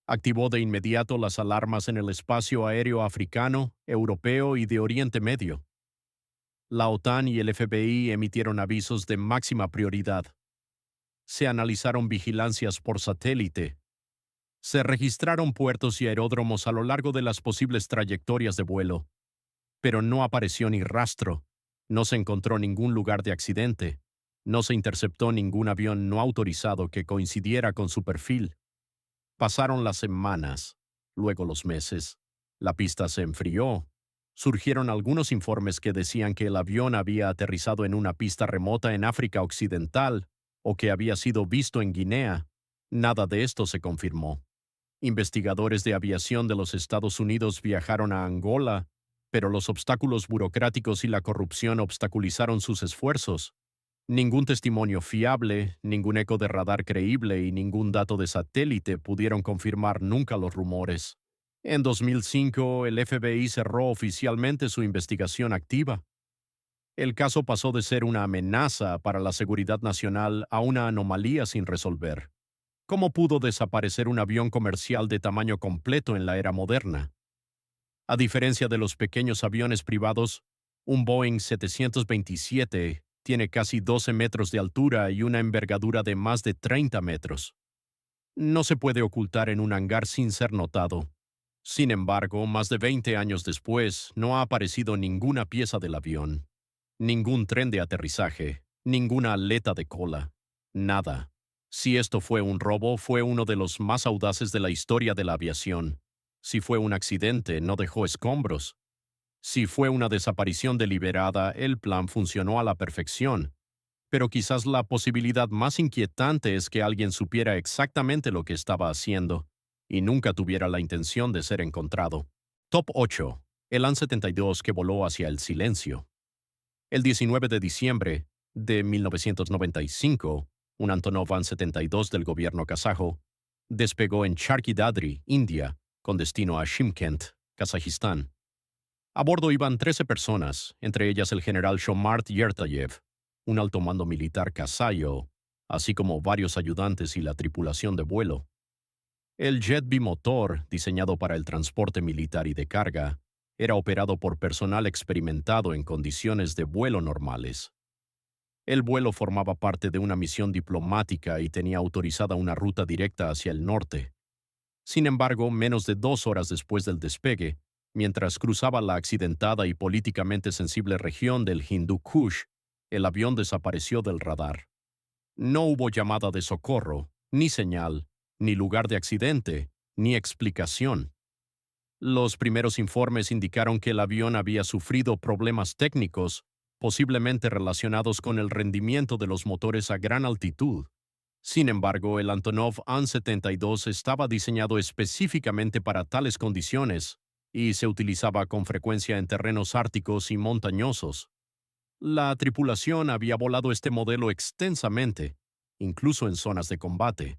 activó de inmediato las alarmas en el espacio aéreo africano, europeo y de Oriente Medio. La OTAN y el FBI emitieron avisos de máxima prioridad. Se analizaron vigilancias por satélite. Se registraron puertos y aeródromos a lo largo de las posibles trayectorias de vuelo. Pero no apareció ni rastro. No se encontró ningún lugar de accidente. No se interceptó ningún avión no autorizado que coincidiera con su perfil. Pasaron las semanas, luego los meses. La pista se enfrió. Surgieron algunos informes que decían que el avión había aterrizado en una pista remota en África Occidental o que había sido visto en Guinea. Nada de esto se confirmó. Investigadores de aviación de los Estados Unidos viajaron a Angola, pero los obstáculos burocráticos y la corrupción obstaculizaron sus esfuerzos. Ningún testimonio fiable, ningún eco de radar creíble y ningún dato de satélite pudieron confirmar nunca los rumores. En 2005, el FBI cerró oficialmente su investigación activa. El caso pasó de ser una amenaza para la seguridad nacional a una anomalía sin resolver. ¿Cómo pudo desaparecer un avión comercial de tamaño completo en la era moderna? A diferencia de los pequeños aviones privados, un Boeing 727 tiene casi 12 metros de altura y una envergadura de más de 30 metros. No se puede ocultar en un hangar sin ser notado. Sin embargo, más de 20 años después, no ha aparecido ninguna pieza del avión. Ningún tren de aterrizaje, ninguna aleta de cola. Nada. Si esto fue un robo, fue uno de los más audaces de la historia de la aviación. Si fue un accidente, no dejó escombros. Si fue una desaparición deliberada, el plan funcionó a la perfección. Pero quizás la posibilidad más inquietante es que alguien supiera exactamente lo que estaba haciendo y nunca tuviera la intención de ser encontrado. Top 8. El AN-72 que voló hacia el silencio. El 19 de diciembre de 1995, un Antonov An-72 del gobierno kazajo despegó en Charkhi Dadri, India, con destino a Shymkent, Kazajistán. A bordo iban 13 personas, entre ellas el general Shomart Yertayev, un alto mando militar kazayo, así como varios ayudantes y la tripulación de vuelo. El jet bimotor, diseñado para el transporte militar y de carga, era operado por personal experimentado en condiciones de vuelo normales. El vuelo formaba parte de una misión diplomática y tenía autorizada una ruta directa hacia el norte. Sin embargo, menos de 2 horas después del despegue, mientras cruzaba la accidentada y políticamente sensible región del Hindú Kush, el avión desapareció del radar. No hubo llamada de socorro, ni señal, ni lugar de accidente, ni explicación. Los primeros informes indicaron que el avión había sufrido problemas técnicos, posiblemente relacionados con el rendimiento de los motores a gran altitud. Sin embargo, el Antonov An-72 estaba diseñado específicamente para tales condiciones y se utilizaba con frecuencia en terrenos árticos y montañosos. La tripulación había volado este modelo extensamente, incluso en zonas de combate.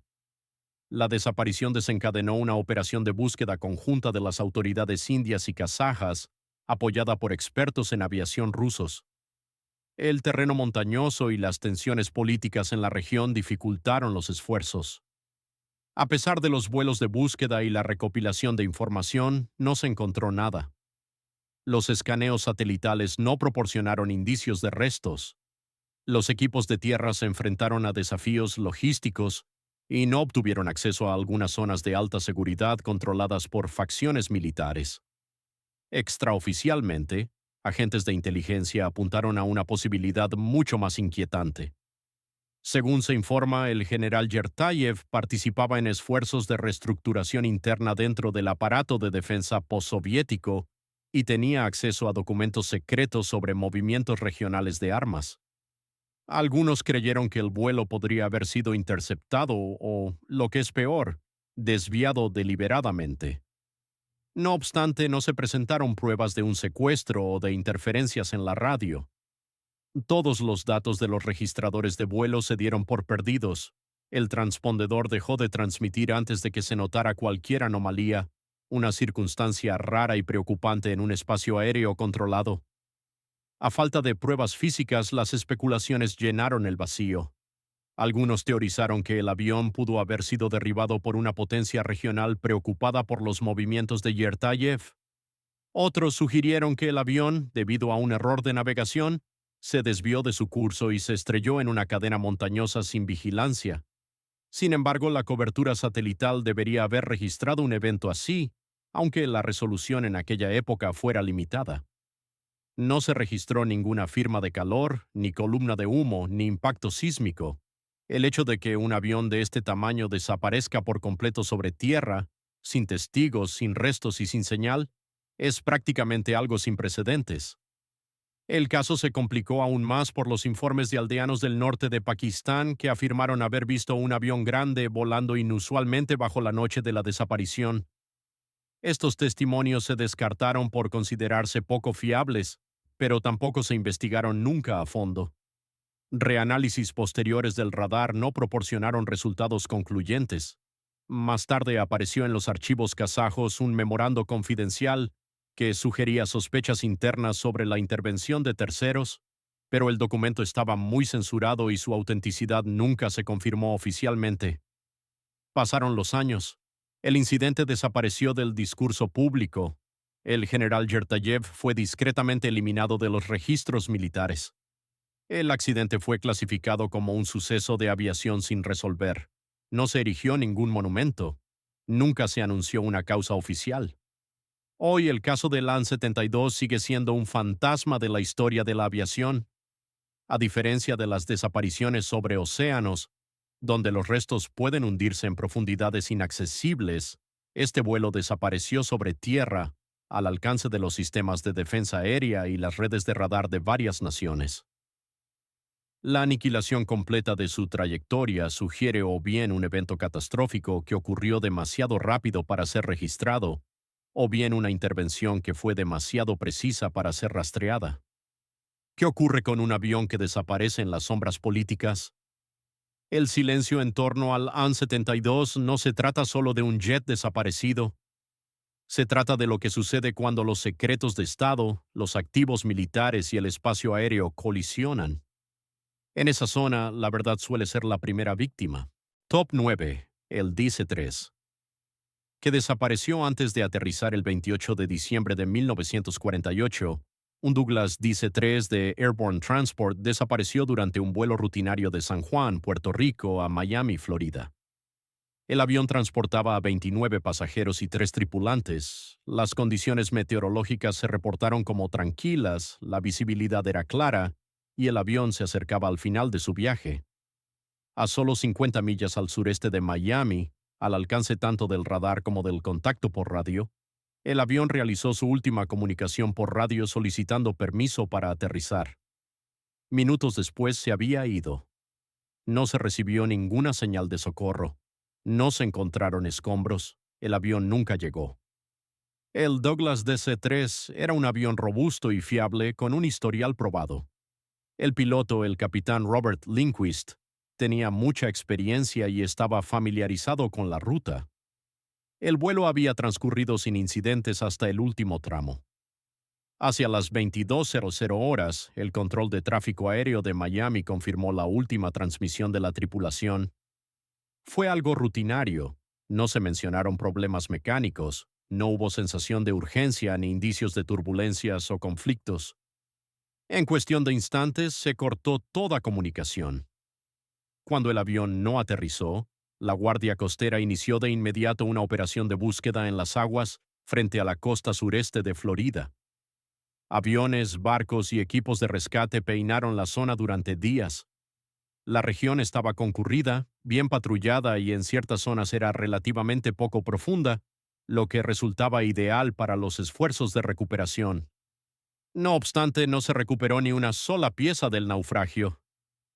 La desaparición desencadenó una operación de búsqueda conjunta de las autoridades indias y kazajas, apoyada por expertos en aviación rusos. El terreno montañoso y las tensiones políticas en la región dificultaron los esfuerzos. A pesar de los vuelos de búsqueda y la recopilación de información, no se encontró nada. Los escaneos satelitales no proporcionaron indicios de restos. Los equipos de tierra se enfrentaron a desafíos logísticos y no obtuvieron acceso a algunas zonas de alta seguridad controladas por facciones militares. Extraoficialmente, agentes de inteligencia apuntaron a una posibilidad mucho más inquietante. Según se informa, el general Yertayev participaba en esfuerzos de reestructuración interna dentro del aparato de defensa postsoviético y tenía acceso a documentos secretos sobre movimientos regionales de armas. Algunos creyeron que el vuelo podría haber sido interceptado o, lo que es peor, desviado deliberadamente. No obstante, no se presentaron pruebas de un secuestro o de interferencias en la radio. Todos los datos de los registradores de vuelo se dieron por perdidos. El transpondedor dejó de transmitir antes de que se notara cualquier anomalía, una circunstancia rara y preocupante en un espacio aéreo controlado. A falta de pruebas físicas, las especulaciones llenaron el vacío. Algunos teorizaron que el avión pudo haber sido derribado por una potencia regional preocupada por los movimientos de Yertayev. Otros sugirieron que el avión, debido a un error de navegación, se desvió de su curso y se estrelló en una cadena montañosa sin vigilancia. Sin embargo, la cobertura satelital debería haber registrado un evento así, aunque la resolución en aquella época fuera limitada. No se registró ninguna firma de calor, ni columna de humo, ni impacto sísmico. El hecho de que un avión de este tamaño desaparezca por completo sobre tierra, sin testigos, sin restos y sin señal, es prácticamente algo sin precedentes. El caso se complicó aún más por los informes de aldeanos del norte de Pakistán que afirmaron haber visto un avión grande volando inusualmente bajo la noche de la desaparición. Estos testimonios se descartaron por considerarse poco fiables, pero tampoco se investigaron nunca a fondo. Reanálisis posteriores del radar no proporcionaron resultados concluyentes. Más tarde apareció en los archivos kazajos un memorando confidencial que sugería sospechas internas sobre la intervención de terceros, pero el documento estaba muy censurado y su autenticidad nunca se confirmó oficialmente. Pasaron los años. El incidente desapareció del discurso público. El general Yertayev fue discretamente eliminado de los registros militares. El accidente fue clasificado como un suceso de aviación sin resolver. No se erigió ningún monumento. Nunca se anunció una causa oficial. Hoy el caso del An-72 sigue siendo un fantasma de la historia de la aviación. A diferencia de las desapariciones sobre océanos, donde los restos pueden hundirse en profundidades inaccesibles, este vuelo desapareció sobre tierra, al alcance de los sistemas de defensa aérea y las redes de radar de varias naciones. La aniquilación completa de su trayectoria sugiere o bien un evento catastrófico que ocurrió demasiado rápido para ser registrado, o bien una intervención que fue demasiado precisa para ser rastreada. ¿Qué ocurre con un avión que desaparece en las sombras políticas? El silencio en torno al An-72 no se trata solo de un jet desaparecido. Se trata de lo que sucede cuando los secretos de Estado, los activos militares y el espacio aéreo colisionan. En esa zona, la verdad suele ser la primera víctima. Top 9. El DC-3, que desapareció antes de aterrizar el 28 de diciembre de 1948. Un Douglas DC-3 de Airborne Transport desapareció durante un vuelo rutinario de San Juan, Puerto Rico, a Miami, Florida. El avión transportaba a 29 pasajeros y 3 tripulantes. Las condiciones meteorológicas se reportaron como tranquilas, la visibilidad era clara y el avión se acercaba al final de su viaje. A solo 50 millas al sureste de Miami, al alcance tanto del radar como del contacto por radio, El avión realizó su última comunicación por radio solicitando permiso para aterrizar. Minutos después se había ido. No se recibió ninguna señal de socorro. No se encontraron escombros. El avión nunca llegó. El Douglas DC-3 era un avión robusto y fiable con un historial probado. El piloto, el capitán Robert Lindquist, tenía mucha experiencia y estaba familiarizado con la ruta. El vuelo había transcurrido sin incidentes hasta el último tramo. Hacia las 22:00 horas, el control de tráfico aéreo de Miami confirmó la última transmisión de la tripulación. Fue algo rutinario. No se mencionaron problemas mecánicos, no hubo sensación de urgencia ni indicios de turbulencias o conflictos. En cuestión de instantes se cortó toda comunicación. Cuando el avión no aterrizó, la Guardia Costera inició de inmediato una operación de búsqueda en las aguas frente a la costa sureste de Florida. Aviones, barcos y equipos de rescate peinaron la zona durante días. La región estaba concurrida, bien patrullada y en ciertas zonas era relativamente poco profunda, lo que resultaba ideal para los esfuerzos de recuperación. No obstante, no se recuperó ni una sola pieza del naufragio.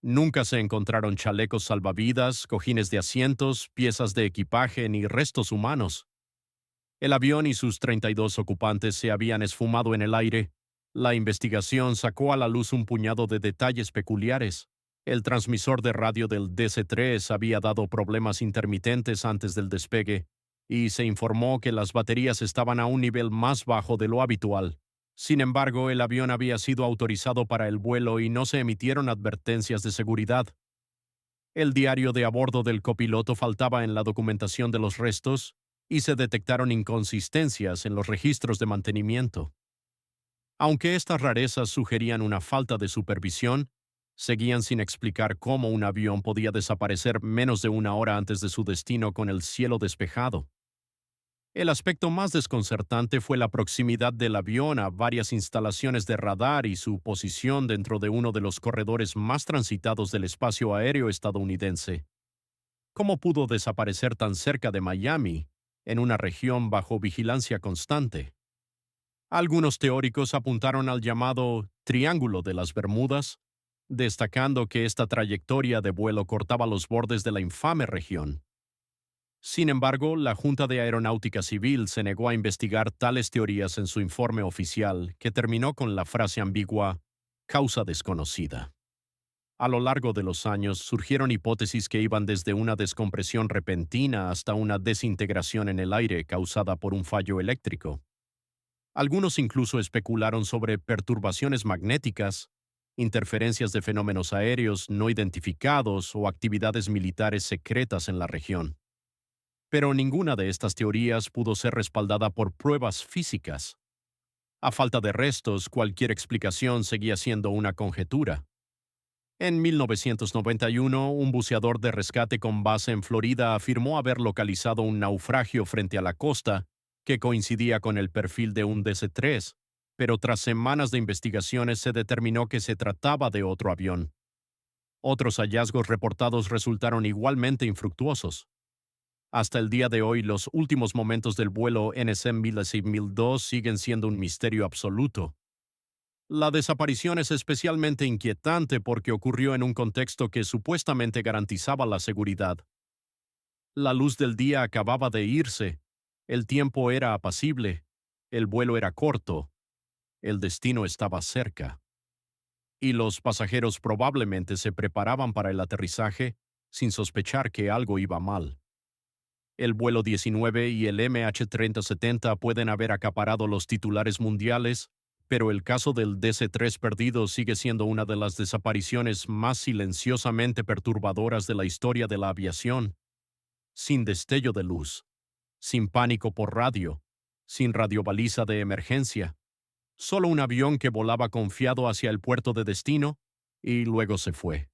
Nunca se encontraron chalecos salvavidas, cojines de asientos, piezas de equipaje ni restos humanos. El avión y sus 32 ocupantes se habían esfumado en el aire. La investigación sacó a la luz un puñado de detalles peculiares. El transmisor de radio del DC-3 había dado problemas intermitentes antes del despegue, y se informó que las baterías estaban a un nivel más bajo de lo habitual. Sin embargo, el avión había sido autorizado para el vuelo y no se emitieron advertencias de seguridad. El diario de a bordo del copiloto faltaba en la documentación de los restos y se detectaron inconsistencias en los registros de mantenimiento. Aunque estas rarezas sugerían una falta de supervisión, seguían sin explicar cómo un avión podía desaparecer menos de una hora antes de su destino con el cielo despejado. El aspecto más desconcertante fue la proximidad del avión a varias instalaciones de radar y su posición dentro de uno de los corredores más transitados del espacio aéreo estadounidense. ¿Cómo pudo desaparecer tan cerca de Miami, en una región bajo vigilancia constante? Algunos teóricos apuntaron al llamado Triángulo de las Bermudas, destacando que esta trayectoria de vuelo cortaba los bordes de la infame región. Sin embargo, la Junta de Aeronáutica Civil se negó a investigar tales teorías en su informe oficial, que terminó con la frase ambigua «causa desconocida». A lo largo de los años surgieron hipótesis que iban desde una descompresión repentina hasta una desintegración en el aire causada por un fallo eléctrico. Algunos incluso especularon sobre perturbaciones magnéticas, interferencias de fenómenos aéreos no identificados o actividades militares secretas en la región. Pero ninguna de estas teorías pudo ser respaldada por pruebas físicas. A falta de restos, cualquier explicación seguía siendo una conjetura. En 1991, un buceador de rescate con base en Florida afirmó haber localizado un naufragio frente a la costa que coincidía con el perfil de un DC-3, pero tras semanas de investigaciones se determinó que se trataba de otro avión. Otros hallazgos reportados resultaron igualmente infructuosos. Hasta el día de hoy, los últimos momentos del vuelo NSM-1002 siguen siendo un misterio absoluto. La desaparición es especialmente inquietante porque ocurrió en un contexto que supuestamente garantizaba la seguridad. La luz del día acababa de irse, el tiempo era apacible, el vuelo era corto, el destino estaba cerca. Y los pasajeros probablemente se preparaban para el aterrizaje sin sospechar que algo iba mal. El vuelo 19 y el MH3070 pueden haber acaparado los titulares mundiales, pero el caso del DC-3 perdido sigue siendo una de las desapariciones más silenciosamente perturbadoras de la historia de la aviación. Sin destello de luz, sin pánico por radio, sin radiobaliza de emergencia, solo un avión que volaba confiado hacia el puerto de destino y luego se fue.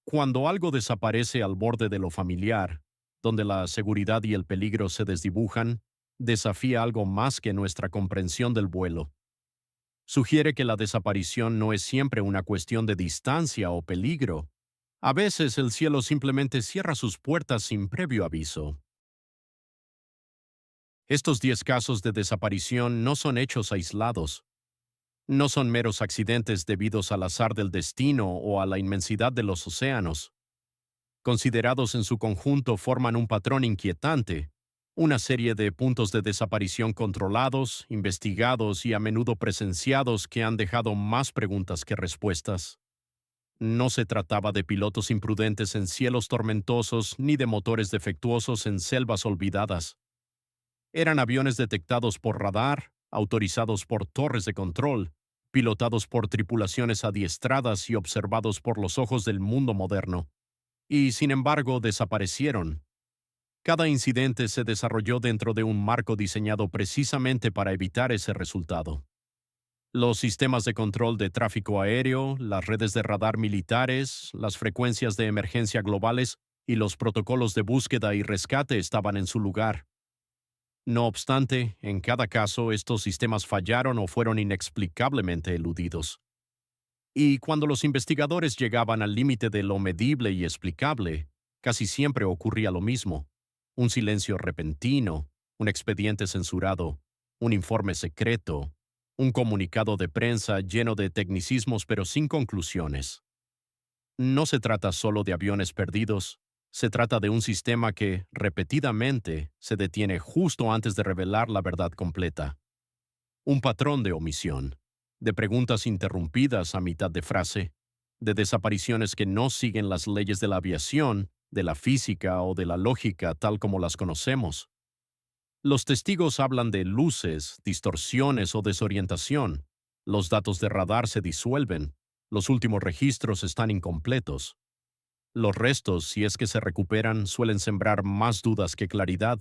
Cuando algo desaparece al borde de lo familiar, donde la seguridad y el peligro se desdibujan, desafía algo más que nuestra comprensión del vuelo. Sugiere que la desaparición no es siempre una cuestión de distancia o peligro. A veces el cielo simplemente cierra sus puertas sin previo aviso. Estos 10 casos de desaparición no son hechos aislados, no son meros accidentes debidos al azar del destino o a la inmensidad de los océanos. Considerados en su conjunto forman un patrón inquietante, una serie de puntos de desaparición controlados, investigados y a menudo presenciados que han dejado más preguntas que respuestas. No se trataba de pilotos imprudentes en cielos tormentosos ni de motores defectuosos en selvas olvidadas. Eran aviones detectados por radar, autorizados por torres de control, pilotados por tripulaciones adiestradas y observados por los ojos del mundo moderno. Y, sin embargo, desaparecieron. Cada incidente se desarrolló dentro de un marco diseñado precisamente para evitar ese resultado. Los sistemas de control de tráfico aéreo, las redes de radar militares, las frecuencias de emergencia globales y los protocolos de búsqueda y rescate estaban en su lugar. No obstante, en cada caso estos sistemas fallaron o fueron inexplicablemente eludidos. Y cuando los investigadores llegaban al límite de lo medible y explicable, casi siempre ocurría lo mismo. Un silencio repentino, un expediente censurado, un informe secreto, un comunicado de prensa lleno de tecnicismos pero sin conclusiones. No se trata solo de aviones perdidos, se trata de un sistema que, repetidamente, se detiene justo antes de revelar la verdad completa. Un patrón de omisión, de preguntas interrumpidas a mitad de frase, de desapariciones que no siguen las leyes de la aviación, de la física o de la lógica tal como las conocemos. Los testigos hablan de luces, distorsiones o desorientación. Los datos de radar se disuelven. Los últimos registros están incompletos. Los restos, si es que se recuperan, suelen sembrar más dudas que claridad.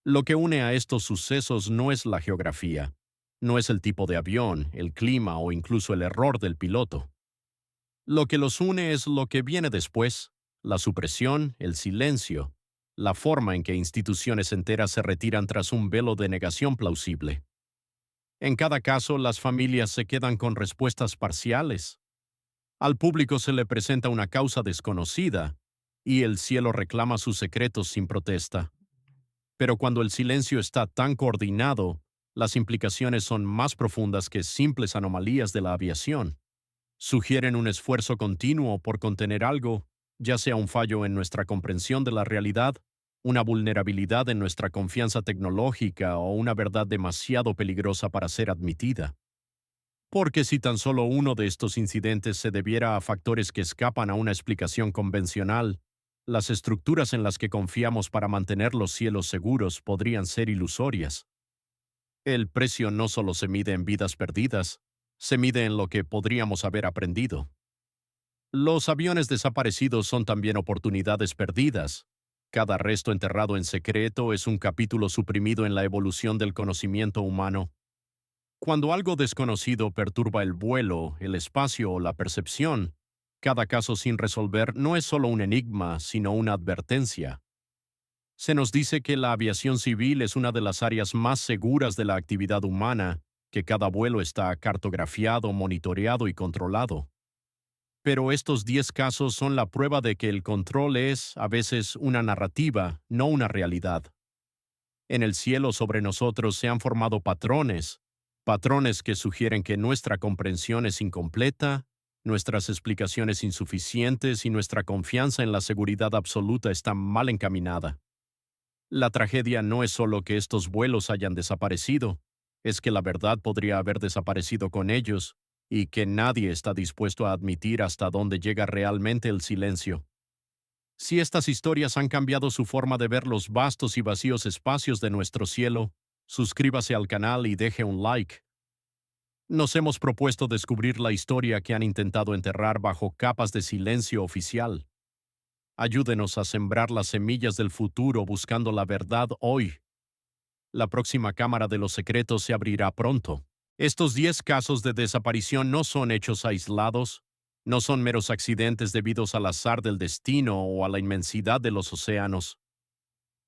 Lo que une a estos sucesos no es la geografía, no es el tipo de avión, el clima o incluso el error del piloto. Lo que los une es lo que viene después, la supresión, el silencio, la forma en que instituciones enteras se retiran tras un velo de negación plausible. En cada caso, las familias se quedan con respuestas parciales. Al público se le presenta una causa desconocida, y el cielo reclama sus secretos sin protesta. Pero cuando el silencio está tan coordinado, las implicaciones son más profundas que simples anomalías de la aviación. Sugieren un esfuerzo continuo por contener algo, ya sea un fallo en nuestra comprensión de la realidad, una vulnerabilidad en nuestra confianza tecnológica o una verdad demasiado peligrosa para ser admitida. Porque si tan solo uno de estos incidentes se debiera a factores que escapan a una explicación convencional, las estructuras en las que confiamos para mantener los cielos seguros podrían ser ilusorias. El precio no solo se mide en vidas perdidas, se mide en lo que podríamos haber aprendido. Los aviones desaparecidos son también oportunidades perdidas. Cada resto enterrado en secreto es un capítulo suprimido en la evolución del conocimiento humano. Cuando algo desconocido perturba el vuelo, el espacio o la percepción, cada caso sin resolver no es solo un enigma, sino una advertencia. Se nos dice que la aviación civil es una de las áreas más seguras de la actividad humana, que cada vuelo está cartografiado, monitoreado y controlado. Pero estos 10 casos son la prueba de que el control es, a veces, una narrativa, no una realidad. En el cielo sobre nosotros se han formado patrones que sugieren que nuestra comprensión es incompleta, nuestras explicaciones insuficientes y nuestra confianza en la seguridad absoluta está mal encaminada. La tragedia no es solo que estos vuelos hayan desaparecido, es que la verdad podría haber desaparecido con ellos, y que nadie está dispuesto a admitir hasta dónde llega realmente el silencio. Si estas historias han cambiado su forma de ver los vastos y vacíos espacios de nuestro cielo, suscríbase al canal y deje un like. Nos hemos propuesto descubrir la historia que han intentado enterrar bajo capas de silencio oficial. Ayúdenos a sembrar las semillas del futuro buscando la verdad hoy. La próxima Cámara de los Secretos se abrirá pronto. Estos 10 casos de desaparición no son hechos aislados, no son meros accidentes debidos al azar del destino o a la inmensidad de los océanos.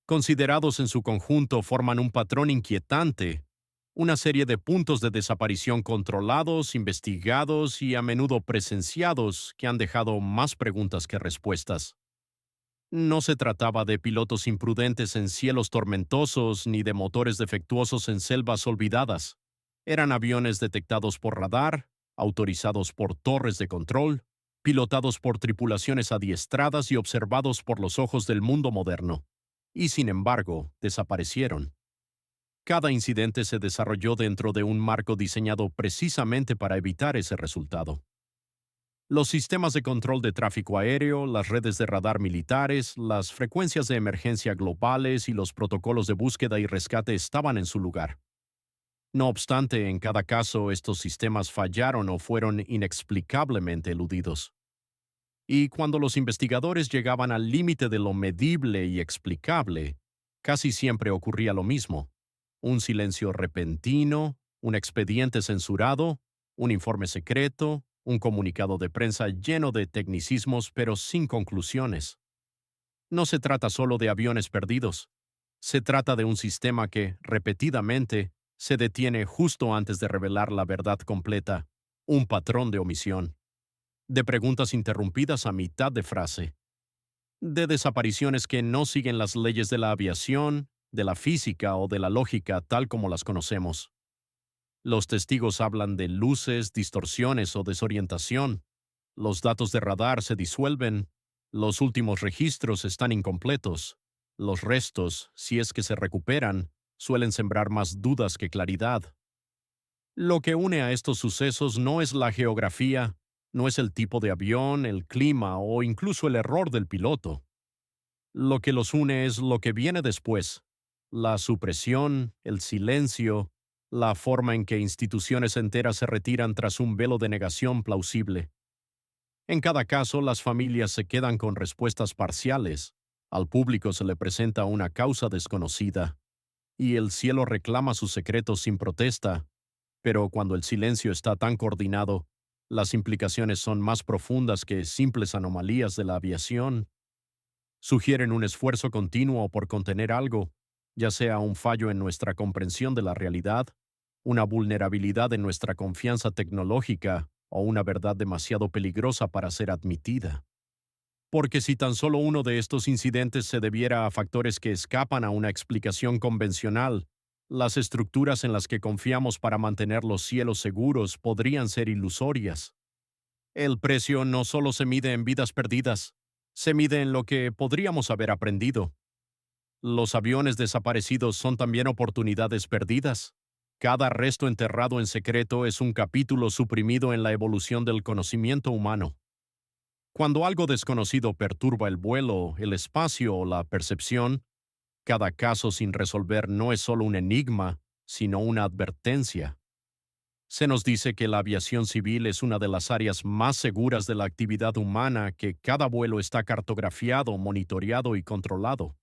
Considerados en su conjunto forman un patrón inquietante, una serie de puntos de desaparición controlados, investigados y a menudo presenciados que han dejado más preguntas que respuestas. No se trataba de pilotos imprudentes en cielos tormentosos ni de motores defectuosos en selvas olvidadas. Eran aviones detectados por radar, autorizados por torres de control, pilotados por tripulaciones adiestradas y observados por los ojos del mundo moderno. Y sin embargo, desaparecieron. Cada incidente se desarrolló dentro de un marco diseñado precisamente para evitar ese resultado. Los sistemas de control de tráfico aéreo, las redes de radar militares, las frecuencias de emergencia globales y los protocolos de búsqueda y rescate estaban en su lugar. No obstante, en cada caso estos sistemas fallaron o fueron inexplicablemente eludidos. Y cuando los investigadores llegaban al límite de lo medible y explicable, casi siempre ocurría lo mismo. Un silencio repentino, un expediente censurado, un informe secreto, un comunicado de prensa lleno de tecnicismos pero sin conclusiones. No se trata solo de aviones perdidos. Se trata de un sistema que, repetidamente, se detiene justo antes de revelar la verdad completa, un patrón de omisión, de preguntas interrumpidas a mitad de frase, de desapariciones que no siguen las leyes de la aviación, de la física o de la lógica tal como las conocemos. Los testigos hablan de luces, distorsiones o desorientación. Los datos de radar se disuelven. Los últimos registros están incompletos. Los restos, si es que se recuperan, suelen sembrar más dudas que claridad. Lo que une a estos sucesos no es la geografía, no es el tipo de avión, el clima o incluso el error del piloto. Lo que los une es lo que viene después: la supresión, el silencio, la forma en que instituciones enteras se retiran tras un velo de negación plausible. En cada caso, las familias se quedan con respuestas parciales, al público se le presenta una causa desconocida, y el cielo reclama sus secretos sin protesta, pero cuando el silencio está tan coordinado, las implicaciones son más profundas que simples anomalías de la aviación. Sugieren un esfuerzo continuo por contener algo, ya sea un fallo en nuestra comprensión de la realidad, una vulnerabilidad en nuestra confianza tecnológica o una verdad demasiado peligrosa para ser admitida. Porque si tan solo uno de estos incidentes se debiera a factores que escapan a una explicación convencional, las estructuras en las que confiamos para mantener los cielos seguros podrían ser ilusorias. El precio no solo se mide en vidas perdidas, se mide en lo que podríamos haber aprendido. Los aviones desaparecidos son también oportunidades perdidas. Cada resto enterrado en secreto es un capítulo suprimido en la evolución del conocimiento humano. Cuando algo desconocido perturba el vuelo, el espacio o la percepción, cada caso sin resolver no es solo un enigma, sino una advertencia. Se nos dice que la aviación civil es una de las áreas más seguras de la actividad humana, que cada vuelo está cartografiado, monitoreado y controlado.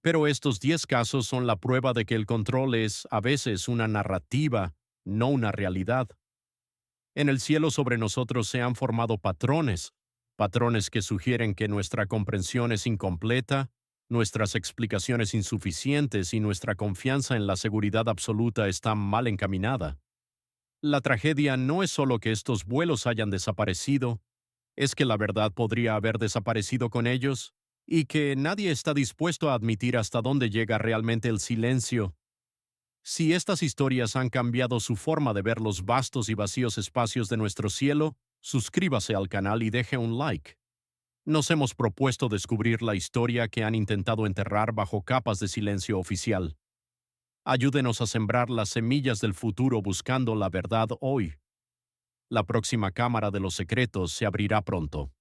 Pero estos 10 casos son la prueba de que el control es, a veces, una narrativa, no una realidad. En el cielo sobre nosotros se han formado patrones, patrones que sugieren que nuestra comprensión es incompleta, nuestras explicaciones insuficientes y nuestra confianza en la seguridad absoluta está mal encaminada. La tragedia no es solo que estos vuelos hayan desaparecido, es que la verdad podría haber desaparecido con ellos, y que nadie está dispuesto a admitir hasta dónde llega realmente el silencio. Si estas historias han cambiado su forma de ver los vastos y vacíos espacios de nuestro cielo, suscríbase al canal y deje un like. Nos hemos propuesto descubrir la historia que han intentado enterrar bajo capas de silencio oficial. Ayúdenos a sembrar las semillas del futuro buscando la verdad hoy. La próxima cámara de los secretos se abrirá pronto.